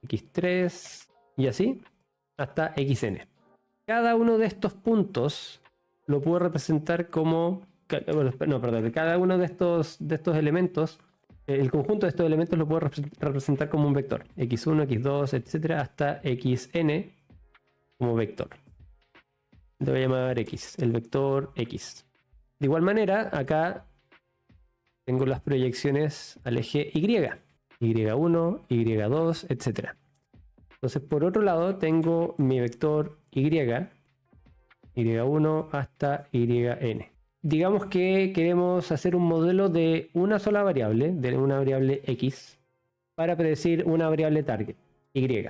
x3 y así, hasta xn. Cada uno de estos puntos lo puedo representar como... No, perdón. Cada uno de estos elementos, el conjunto de estos elementos lo puedo representar como un vector. x1, x2, etcétera, hasta xn como vector. Le voy a llamar x, el vector x. De igual manera, acá tengo las proyecciones al eje y. y1, y2, etc. Entonces, por otro lado, tengo mi vector y1 hasta yn. Digamos que queremos hacer un modelo de una sola variable, de una variable x, para predecir una variable target, y.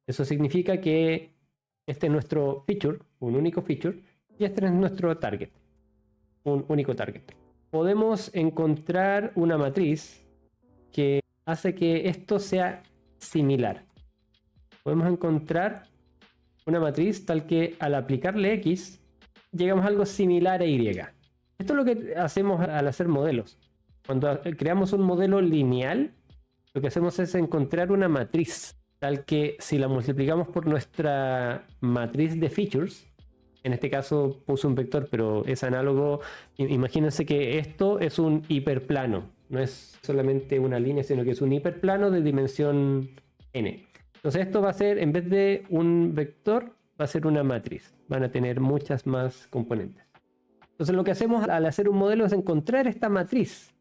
Eso significa que este es nuestro feature, un único feature, y este es nuestro target, un único target. Podemos encontrar una matriz que hace que esto sea similar. Podemos encontrar una matriz tal que al aplicarle x, llegamos a algo similar a y. Esto es lo que hacemos al hacer modelos. Cuando creamos un modelo lineal, lo que hacemos es encontrar una matriz tal que si la multiplicamos por nuestra matriz de features, en este caso puse un vector, pero es análogo. Imagínense que esto es un hiperplano. No es solamente una línea, sino que es un hiperplano de dimensión n. Entonces esto va a ser, en vez de un vector, va a ser una matriz. Van a tener muchas más componentes. Entonces lo que hacemos al hacer un modelo es encontrar esta matriz,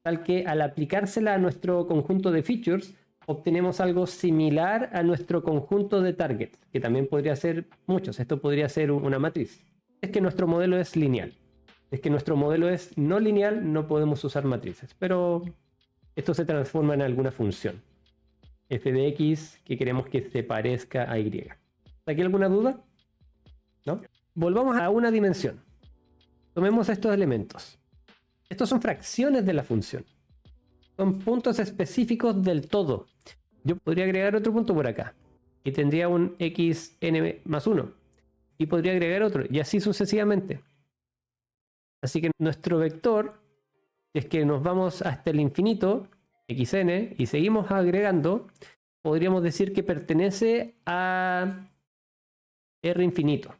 tal que al aplicársela a nuestro conjunto de features, obtenemos algo similar a nuestro conjunto de targets, que también podría ser muchos. Esto podría ser una matriz. Es que nuestro modelo es lineal. Es que nuestro modelo es no lineal, no podemos usar matrices. Pero esto se transforma en alguna función. F de x que queremos que se parezca a y. ¿Aquí alguna duda? ¿No? Volvamos a una dimensión. Tomemos estos elementos. Estos son fracciones de la función. Son puntos específicos del todo. Yo podría agregar otro punto por acá. Y tendría un xn más 1. Y podría agregar otro. Y así sucesivamente. Así que nuestro vector, si es que nos vamos hasta el infinito, xn, y seguimos agregando, podríamos decir que pertenece a r infinito.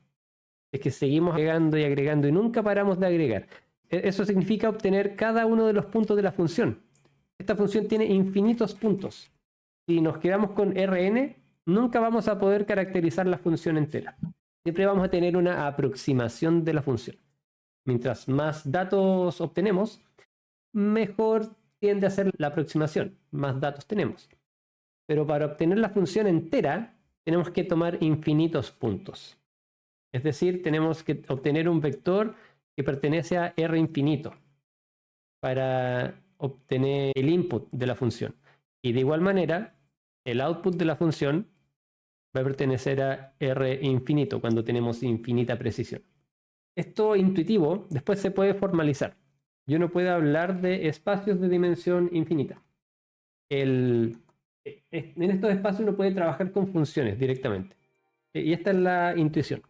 Es que seguimos agregando y agregando y nunca paramos de agregar. Eso significa obtener cada uno de los puntos de la función. Esta función tiene infinitos puntos. Si nos quedamos con Rn, nunca vamos a poder caracterizar la función entera. Siempre vamos a tener una aproximación de la función. Mientras más datos obtenemos, mejor tiende a ser la aproximación. Más datos tenemos. Pero para obtener la función entera, tenemos que tomar infinitos puntos. Es decir, tenemos que obtener un vector que pertenece a R infinito para obtener el input de la función. Y de igual manera, el output de la función va a pertenecer a R infinito cuando tenemos infinita precisión. Esto intuitivo después se puede formalizar. Yo no puedo hablar de espacios de dimensión infinita. En estos espacios uno puede trabajar con funciones directamente. Y esta es la intuición.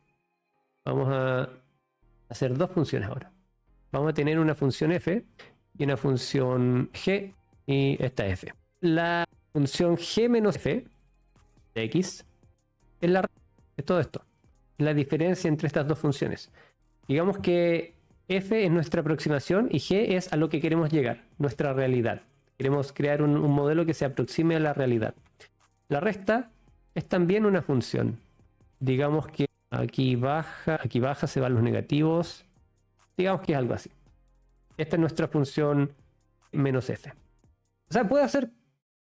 Vamos a hacer dos funciones ahora. Vamos a tener una función f y una función g y esta f. La función g menos f de x es todo esto. La diferencia entre estas dos funciones. Digamos que f es nuestra aproximación y g es a lo que queremos llegar, nuestra realidad. Queremos crear un modelo que se aproxime a la realidad. La resta es también una función. Digamos que aquí baja, se van los negativos. Digamos que es algo así. Esta es nuestra función menos f. O sea, puedo hacer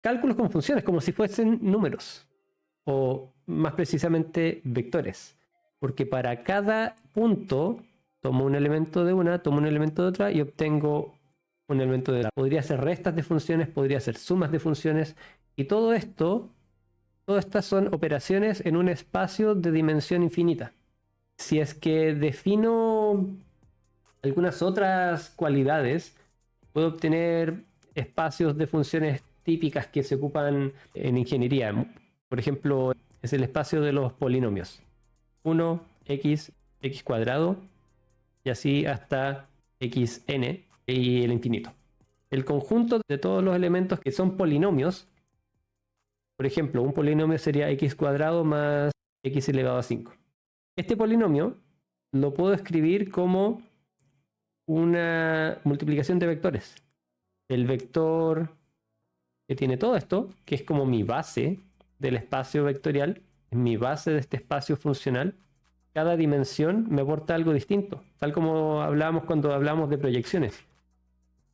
cálculos con funciones como si fuesen números. O más precisamente vectores. Porque para cada punto tomo un elemento de una, tomo un elemento de otra y obtengo un elemento de otra. Podría hacer restas de funciones, podría hacer sumas de funciones. Y todo esto, todas estas son operaciones en un espacio de dimensión infinita. Si es que defino algunas otras cualidades, puedo obtener espacios de funciones típicas que se ocupan en ingeniería. Por ejemplo, es el espacio de los polinomios. 1, x, x cuadrado, y así hasta xn y el infinito. El conjunto de todos los elementos que son polinomios, por ejemplo, un polinomio sería x cuadrado más x elevado a 5. Este polinomio lo puedo escribir como una multiplicación de vectores. El vector que tiene todo esto, que es como mi base del espacio vectorial, es mi base de este espacio funcional. Cada dimensión me aporta algo distinto, tal como hablábamos cuando hablamos de proyecciones.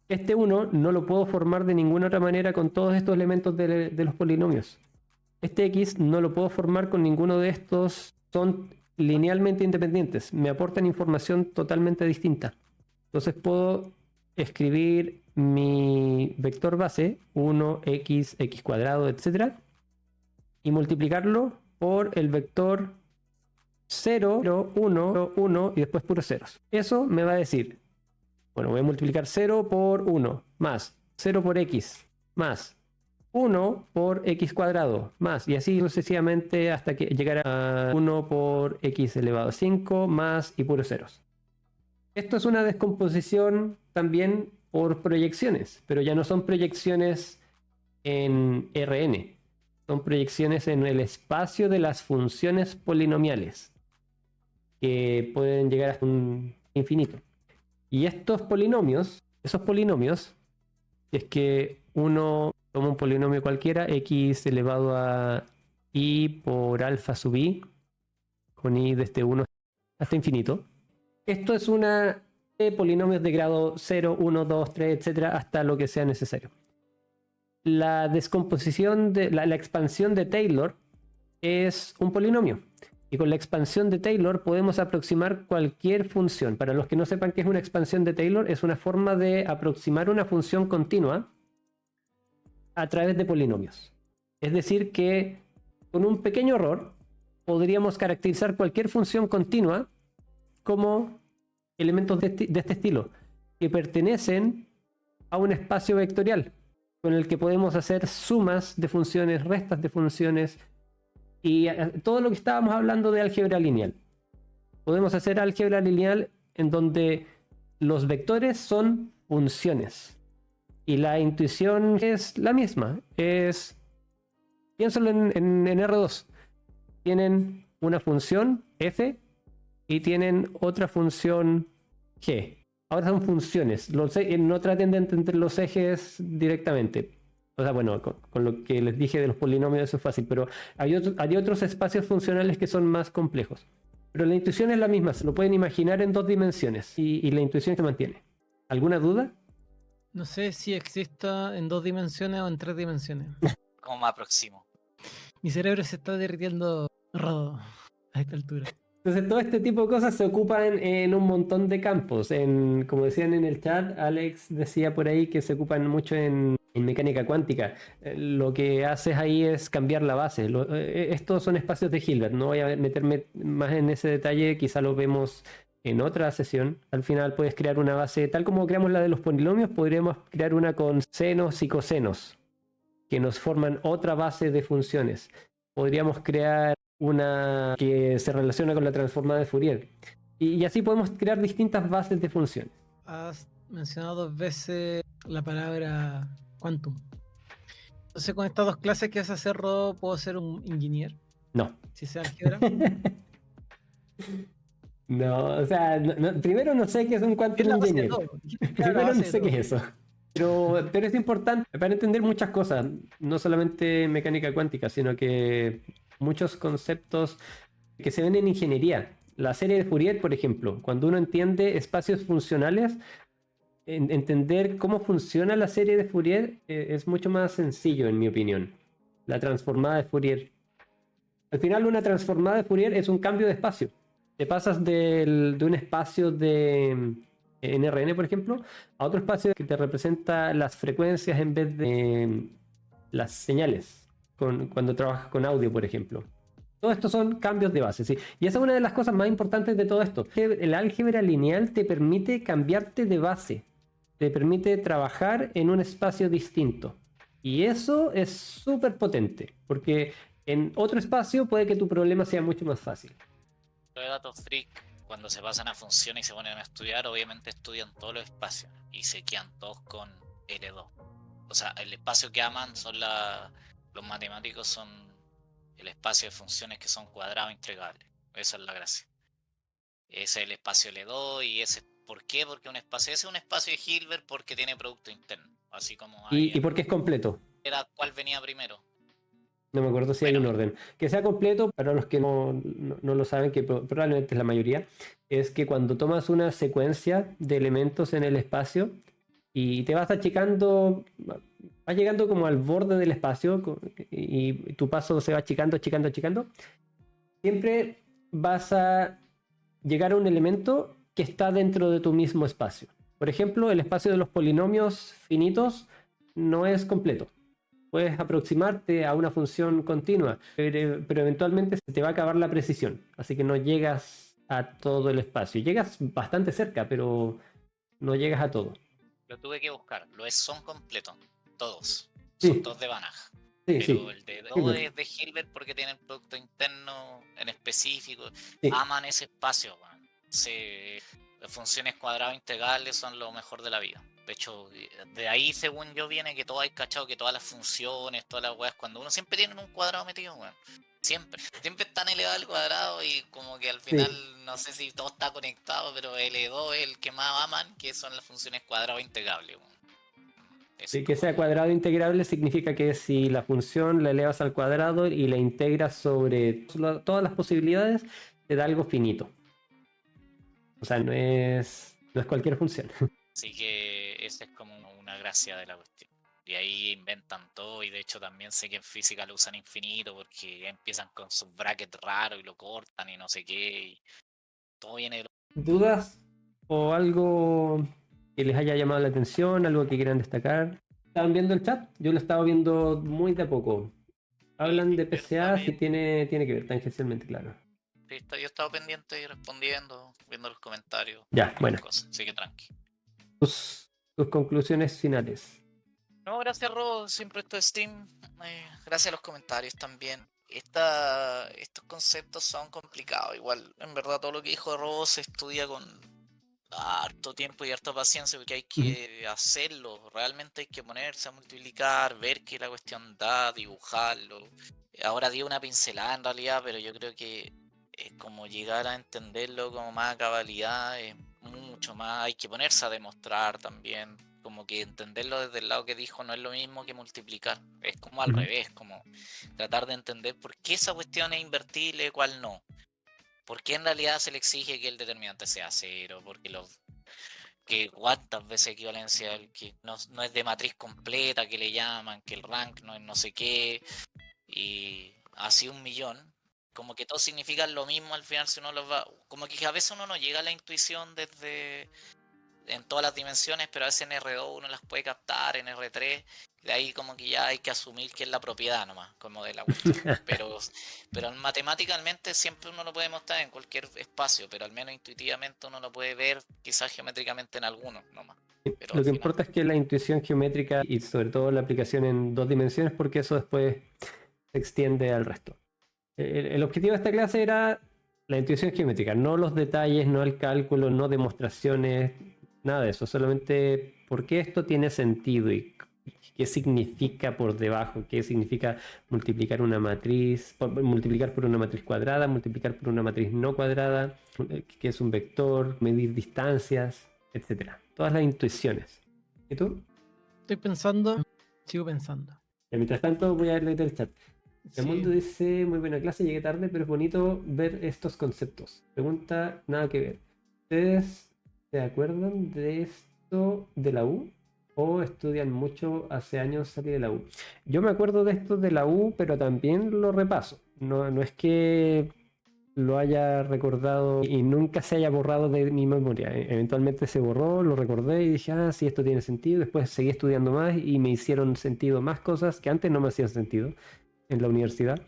Este 1 no lo puedo formar de ninguna otra manera con todos estos elementos de los polinomios. Este x no lo puedo formar con ninguno de estos, son linealmente independientes, me aportan información totalmente distinta. Entonces puedo escribir mi vector base, 1x, x cuadrado, etc. y multiplicarlo por el vector 0, 0, 1, 1 y después puros ceros. Eso me va a decir, bueno, voy a multiplicar 0 por 1, más 0 por x, más 1 por x cuadrado, más, y así sucesivamente hasta que llegara a 1 por x elevado a 5, más y puros ceros. Esto es una descomposición también por proyecciones, pero ya no son proyecciones en Rn, son proyecciones en el espacio de las funciones polinomiales, que pueden llegar hasta un infinito. Y estos polinomios, esos polinomios, es que uno toma un polinomio cualquiera, x elevado a i por alfa sub i, con i desde 1 hasta infinito. Esto es una de polinomios de grado 0, 1, 2, 3, etcétera, hasta lo que sea necesario. La descomposición de la expansión de Taylor es un polinomio. Y con la expansión de Taylor podemos aproximar cualquier función. Para los que no sepan qué es una expansión de Taylor, es una forma de aproximar una función continua a través de polinomios. Es decir que con un pequeño error podríamos caracterizar cualquier función continua como elementos de este estilo, que pertenecen a un espacio vectorial, con el que podemos hacer sumas de funciones, restas de funciones, y todo lo que estábamos hablando de álgebra lineal. Podemos hacer álgebra lineal en donde los vectores son funciones. Y la intuición es la misma. Piénsalo en R2. Tienen una función f y tienen otra función g. Ahora son funciones. No traten de entender los ejes directamente. O sea, bueno, con lo que les dije de los polinomios eso es fácil, pero hay otros espacios funcionales que son más complejos. Pero la intuición es la misma, se lo pueden imaginar en 2 dimensiones y la intuición se mantiene. ¿Alguna duda? No sé si exista en 2 dimensiones o en 3 dimensiones. ¿Cómo me aproximo? Mi cerebro se está derritiendo rodo a esta altura. Entonces todo este tipo de cosas se ocupan en un montón de campos. Como decían en el chat, Alex decía por ahí que se ocupan mucho en mecánica cuántica. Lo que haces ahí es cambiar la base. Estos son espacios de Hilbert. No voy a meterme más en ese detalle, quizá lo vemos en otra sesión. Al final puedes crear una base, tal como creamos la de los polinomios, podríamos crear una con senos y cosenos, que nos forman otra base de funciones. Podríamos crear una que se relaciona con la transformada de Fourier. Y así podemos crear distintas bases de funciones. Has mencionado 2 veces la palabra quantum. Entonces, con estas 2 clases que vas a hacer, Rodo, ¿puedo ser un ingeniero? No. Si sea álgebra. No, o sea, primero no sé qué es un quantum engineer. Primero no sé qué es eso. Pero es importante para entender muchas cosas, no solamente mecánica cuántica, sino que muchos conceptos que se ven en ingeniería. La serie de Fourier, por ejemplo, cuando uno entiende espacios funcionales, entender cómo funciona la serie de Fourier es mucho más sencillo, en mi opinión. La transformada de Fourier. Al final, una transformada de Fourier es un cambio de espacio. Te pasas de un espacio de NRN, por ejemplo, a otro espacio que te representa las frecuencias en vez de las señales, cuando trabajas con audio, por ejemplo. Todo esto son cambios de base, ¿sí? Y esa es una de las cosas más importantes de todo esto. El álgebra lineal te permite cambiarte de base, te permite trabajar en un espacio distinto. Y eso es súper potente, porque en otro espacio puede que tu problema sea mucho más fácil. Los datos freak, cuando se pasan a funciones y se ponen a estudiar, obviamente estudian todos los espacios y se quedan todos con L2. O sea, el espacio que aman son los matemáticos, son el espacio de funciones que son cuadrados integrables. Esa es la gracia. Ese es el espacio L2 y ese, ¿por qué? Porque ese es un espacio de Hilbert porque tiene producto interno. Así como hay Y porque es completo. era cuál venía primero. No me acuerdo si hay un orden. Que sea completo, para los que no lo saben, que probablemente es la mayoría, es que cuando tomas una secuencia de elementos en el espacio y te vas achicando, vas llegando como al borde del espacio y tu paso se va achicando, achicando, achicando, siempre vas a llegar a un elemento que está dentro de tu mismo espacio. Por ejemplo, el espacio de los polinomios finitos no es completo. Puedes aproximarte a una función continua, pero eventualmente se te va a acabar la precisión, así que no llegas a todo el espacio. Llegas bastante cerca, pero no llegas a todo. Lo tuve que buscar, son completos, todos. Sí. Son todos de Banach. Sí, Pero sí. el de todo es de Hilbert porque tiene el producto interno en específico. Sí. Aman ese espacio, man. Las funciones cuadradas integrales son lo mejor de la vida. De hecho, de ahí, según yo, viene que todo hay cachado, que todas las funciones, todas las weas, cuando uno siempre tiene un cuadrado metido, weón. Siempre están elevado al cuadrado y como que al final, no sé si todo está conectado, pero L2 es el que más aman, que son las funciones cuadrado integrables, weón. Sí, que sea cuadrado integrable significa que si la función la elevas al cuadrado y la integras sobre todas las posibilidades, te da algo finito. O sea, no es cualquier función. Así que esa es como una gracia de la cuestión. Y ahí inventan todo, y de hecho también sé que en física lo usan infinito porque empiezan con sus brackets raros y lo cortan y no sé qué. Y todo viene de ¿Dudas o algo que les haya llamado la atención, algo que quieran destacar? ¿Estaban viendo el chat? Yo lo estaba viendo muy de a poco. Hablan de PCA si tiene que ver tangencialmente, claro. Sí, yo he estado pendiente y respondiendo, viendo los comentarios. Ya, bueno. Así que tranqui. Tus conclusiones finales. No, gracias Rob, siempre esto de Steam. Gracias a los comentarios también. Estos conceptos son complicados. Igual, en verdad, todo lo que dijo Rob se estudia con harto tiempo y harta paciencia porque hay que hacerlo. Realmente hay que ponerse a multiplicar, ver qué la cuestión da, dibujarlo. Ahora di una pincelada en realidad, pero yo creo que como llegar a entenderlo como más a cabalidad es mucho más. Hay que ponerse a demostrar también. Como que entenderlo desde el lado que dijo no es lo mismo que multiplicar. Es como al revés, como tratar de entender por qué esa cuestión es invertible y cuál no. ¿Por qué en realidad se le exige que el determinante sea cero? Porque cuántas veces equivalencia que no es de matriz completa, que le llaman, que el rank no es no sé qué, y así 1.000.000. Como que todo significa lo mismo al final si uno los va. Como que a veces uno no llega a la intuición en todas las dimensiones, pero a veces en R2 uno las puede captar, en R3, de ahí como que ya hay que asumir que es la propiedad nomás, como de la cuestión. pero matemáticamente siempre uno lo puede mostrar en cualquier espacio, pero al menos intuitivamente uno lo puede ver quizás geométricamente en algunos nomás. Pero lo que importa es que la intuición geométrica y sobre todo la aplicación en 2 dimensiones, porque eso después se extiende al resto. El objetivo de esta clase era la intuición geométrica, no los detalles, no el cálculo, no demostraciones, nada de eso, solamente por qué esto tiene sentido y qué significa por debajo, qué significa multiplicar una matriz, multiplicar por una matriz cuadrada, multiplicar por una matriz no cuadrada, qué es un vector, medir distancias, etcétera. Todas las intuiciones. ¿Y tú? Estoy pensando, sigo pensando. Y mientras tanto voy a leer el chat. El Sí. mundo dice, muy buena clase, llegué tarde, pero es bonito ver estos conceptos. Pregunta, nada que ver. ¿Ustedes se acuerdan de esto de la U? ¿O estudian mucho? Hace años salí de la U. Yo me acuerdo de esto de la U, pero también lo repaso. No es que lo haya recordado y nunca se haya borrado de mi memoria. Eventualmente se borró, lo recordé y dije, ah, sí, esto tiene sentido. Después seguí estudiando más y me hicieron sentido más cosas que antes no me hacían sentido en la universidad,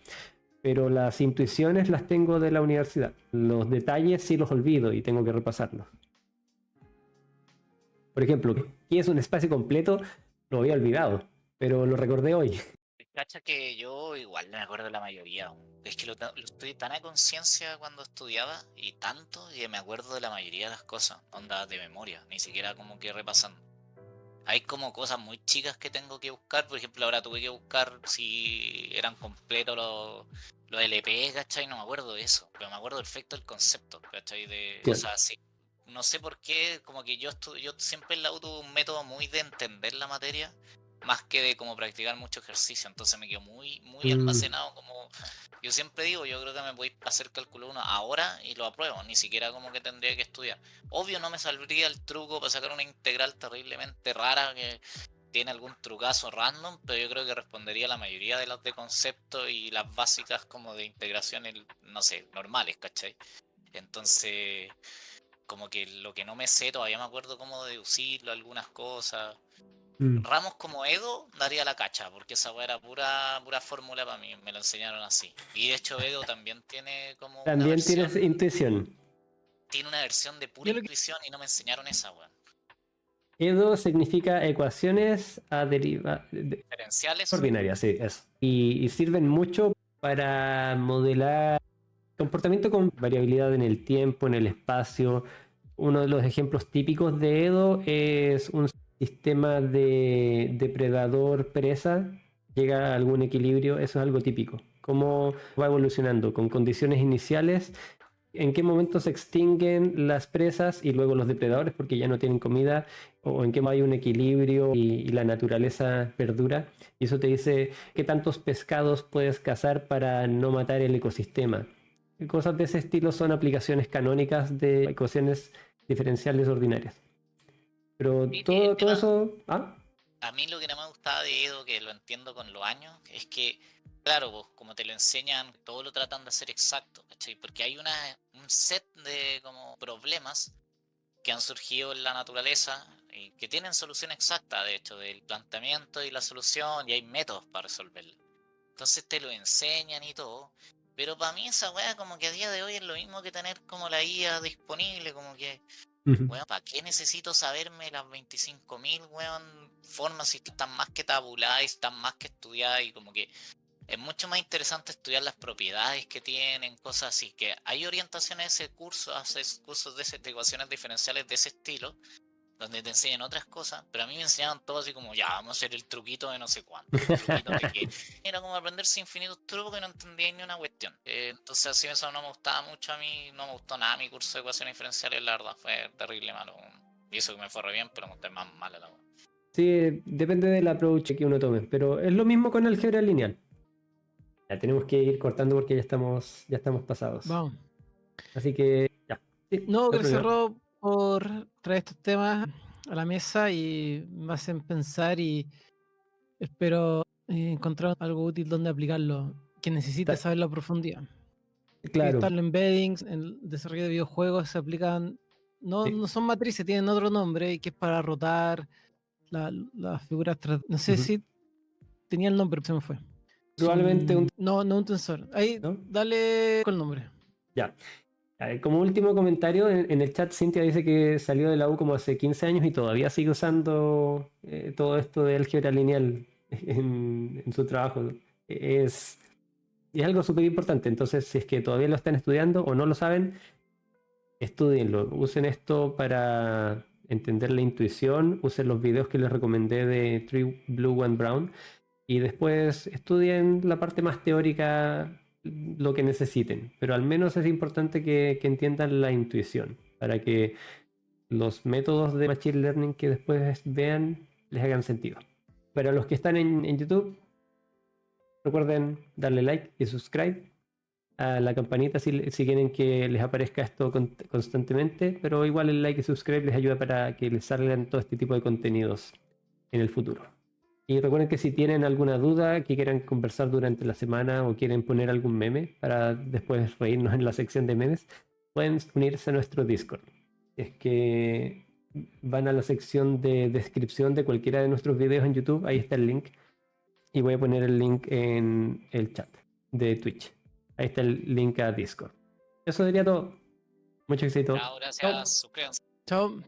pero las intuiciones las tengo de la universidad. Los detalles sí los olvido y tengo que repasarlos. Por ejemplo, ¿qué es un espacio completo? Lo había olvidado, pero lo recordé hoy. Cacha que yo igual no me acuerdo de la mayoría. Es que lo estoy tan a conciencia cuando estudiaba y tanto que me acuerdo de la mayoría de las cosas, onda de memoria, ni siquiera como que repasando. Hay como cosas muy chicas que tengo que buscar, por ejemplo ahora tuve que buscar si eran completos los LP, ¿cachai? No me acuerdo de eso, pero me acuerdo perfecto del concepto, ¿cachai? De Claro. cosas así. No sé por qué, como que yo siempre en la U tuve un método muy de entender la materia, más que de como practicar mucho ejercicio, entonces me quedo muy almacenado como... Yo siempre digo, yo creo que me podéis hacer cálculo 1 ahora y lo apruebo, ni siquiera como que tendría que estudiar. Obvio no me saldría el truco para sacar una integral terriblemente rara que tiene algún trucazo random, pero yo creo que respondería a la mayoría de las de concepto y las básicas como de integración, no sé, normales, ¿cachai? Entonces, como que lo que no me sé todavía me acuerdo cómo deducirlo, algunas cosas. Mm. Ramos como Edo daría la cacha, porque esa weá era pura fórmula para mí, me lo enseñaron así. Y de hecho Edo también tiene como También tienes intuición. tiene una versión de pura Yo lo que intuición y no me enseñaron esa weá. EDO significa ecuaciones a Diferenciales. ordinarias, sí, eso. Y sirven mucho para modelar comportamiento con variabilidad en el tiempo, en el espacio. Uno de los ejemplos típicos de Edo es un sistema de depredador-presa. Llega a algún equilibrio, eso es algo típico. Cómo va evolucionando con condiciones iniciales, en qué momento se extinguen las presas y luego los depredadores porque ya no tienen comida, o en qué hay un equilibrio y la naturaleza perdura. Y eso te dice qué tantos pescados puedes cazar para no matar el ecosistema. Cosas de ese estilo son aplicaciones canónicas de ecuaciones diferenciales ordinarias. Pero Sí, todo eso... Ah, a mí lo que no me gustaba de Edo, que lo entiendo con los años, es que, claro, pues, como te lo enseñan, todo lo tratan de hacer exacto, ¿cachai? Porque hay un set de como problemas que han surgido en la naturaleza y que tienen solución exacta, de hecho, del planteamiento y la solución, y hay métodos para resolverlo. Entonces te lo enseñan y todo. Pero para mí esa weá como que a día de hoy es lo mismo que tener como la IA disponible, como que, weón, ¿para qué necesito saberme las 25.000, weón, formas si están más que tabuladas, y están más que estudiadas y como que es mucho más interesante estudiar las propiedades que tienen, cosas así, que hay orientaciones de ese curso, haces cursos de ecuaciones diferenciales de ese estilo, donde te enseñan otras cosas, pero a mí me enseñaban todo así como, ya, vamos a hacer el truquito de no sé cuánto, el truquito de que era como aprenderse infinitos trucos que no entendía ni una cuestión. Entonces así eso no me gustaba mucho a mí, no me gustó nada mi curso de ecuaciones diferenciales, la verdad, fue terrible malo. Y eso que me fue re bien, pero me gustó más mala la wea. sí, depende del approach que uno tome. Pero es lo mismo con álgebra lineal. Ya tenemos que ir cortando porque ya estamos pasados. vamos. Así que ya. Sí, No, otro gracias nivel. Rob por traer estos temas a la mesa y me hacen pensar y espero encontrar algo útil donde aplicarlo, que necesite Ta- saber la profundidad. Que claro. están los embeddings, en el desarrollo de videojuegos se aplican, no Sí. son matrices, tienen otro nombre, y que es para rotar las figuras. No sé Ujú. si tenía el nombre, pero se me fue. Probablemente un... No un tensor. Ahí, ¿no? dale con el nombre. Ya. A ver, como último comentario, en el chat Cintia dice que salió de la U como hace 15 años y todavía sigue usando todo esto de álgebra lineal en su trabajo. Es, es algo súper importante. Entonces, si es que todavía lo están estudiando o no lo saben, estudienlo. Usen esto para entender la intuición. Usen los videos que les recomendé de Tree, Blue, One, Brown. Y después estudien la parte más teórica, lo que necesiten, pero al menos es importante que entiendan la intuición para que los métodos de Machine Learning que después vean les hagan sentido. Para los que están en YouTube, Recuerden darle like y subscribe a la campanita si quieren que les aparezca esto constantemente, pero igual el like y subscribe les ayuda para que les salgan todo este tipo de contenidos en el futuro. Y recuerden que si tienen alguna duda que quieran conversar durante la semana o quieren poner algún meme para después reírnos en la sección de memes, pueden unirse a nuestro Discord. Es que van a la sección de descripción de cualquiera de nuestros videos en YouTube, ahí está el link. Y voy a poner el link en el chat de Twitch. Ahí está el link a Discord. Eso sería todo. Mucho éxito. Chao, gracias. Suscríbanse. Chao.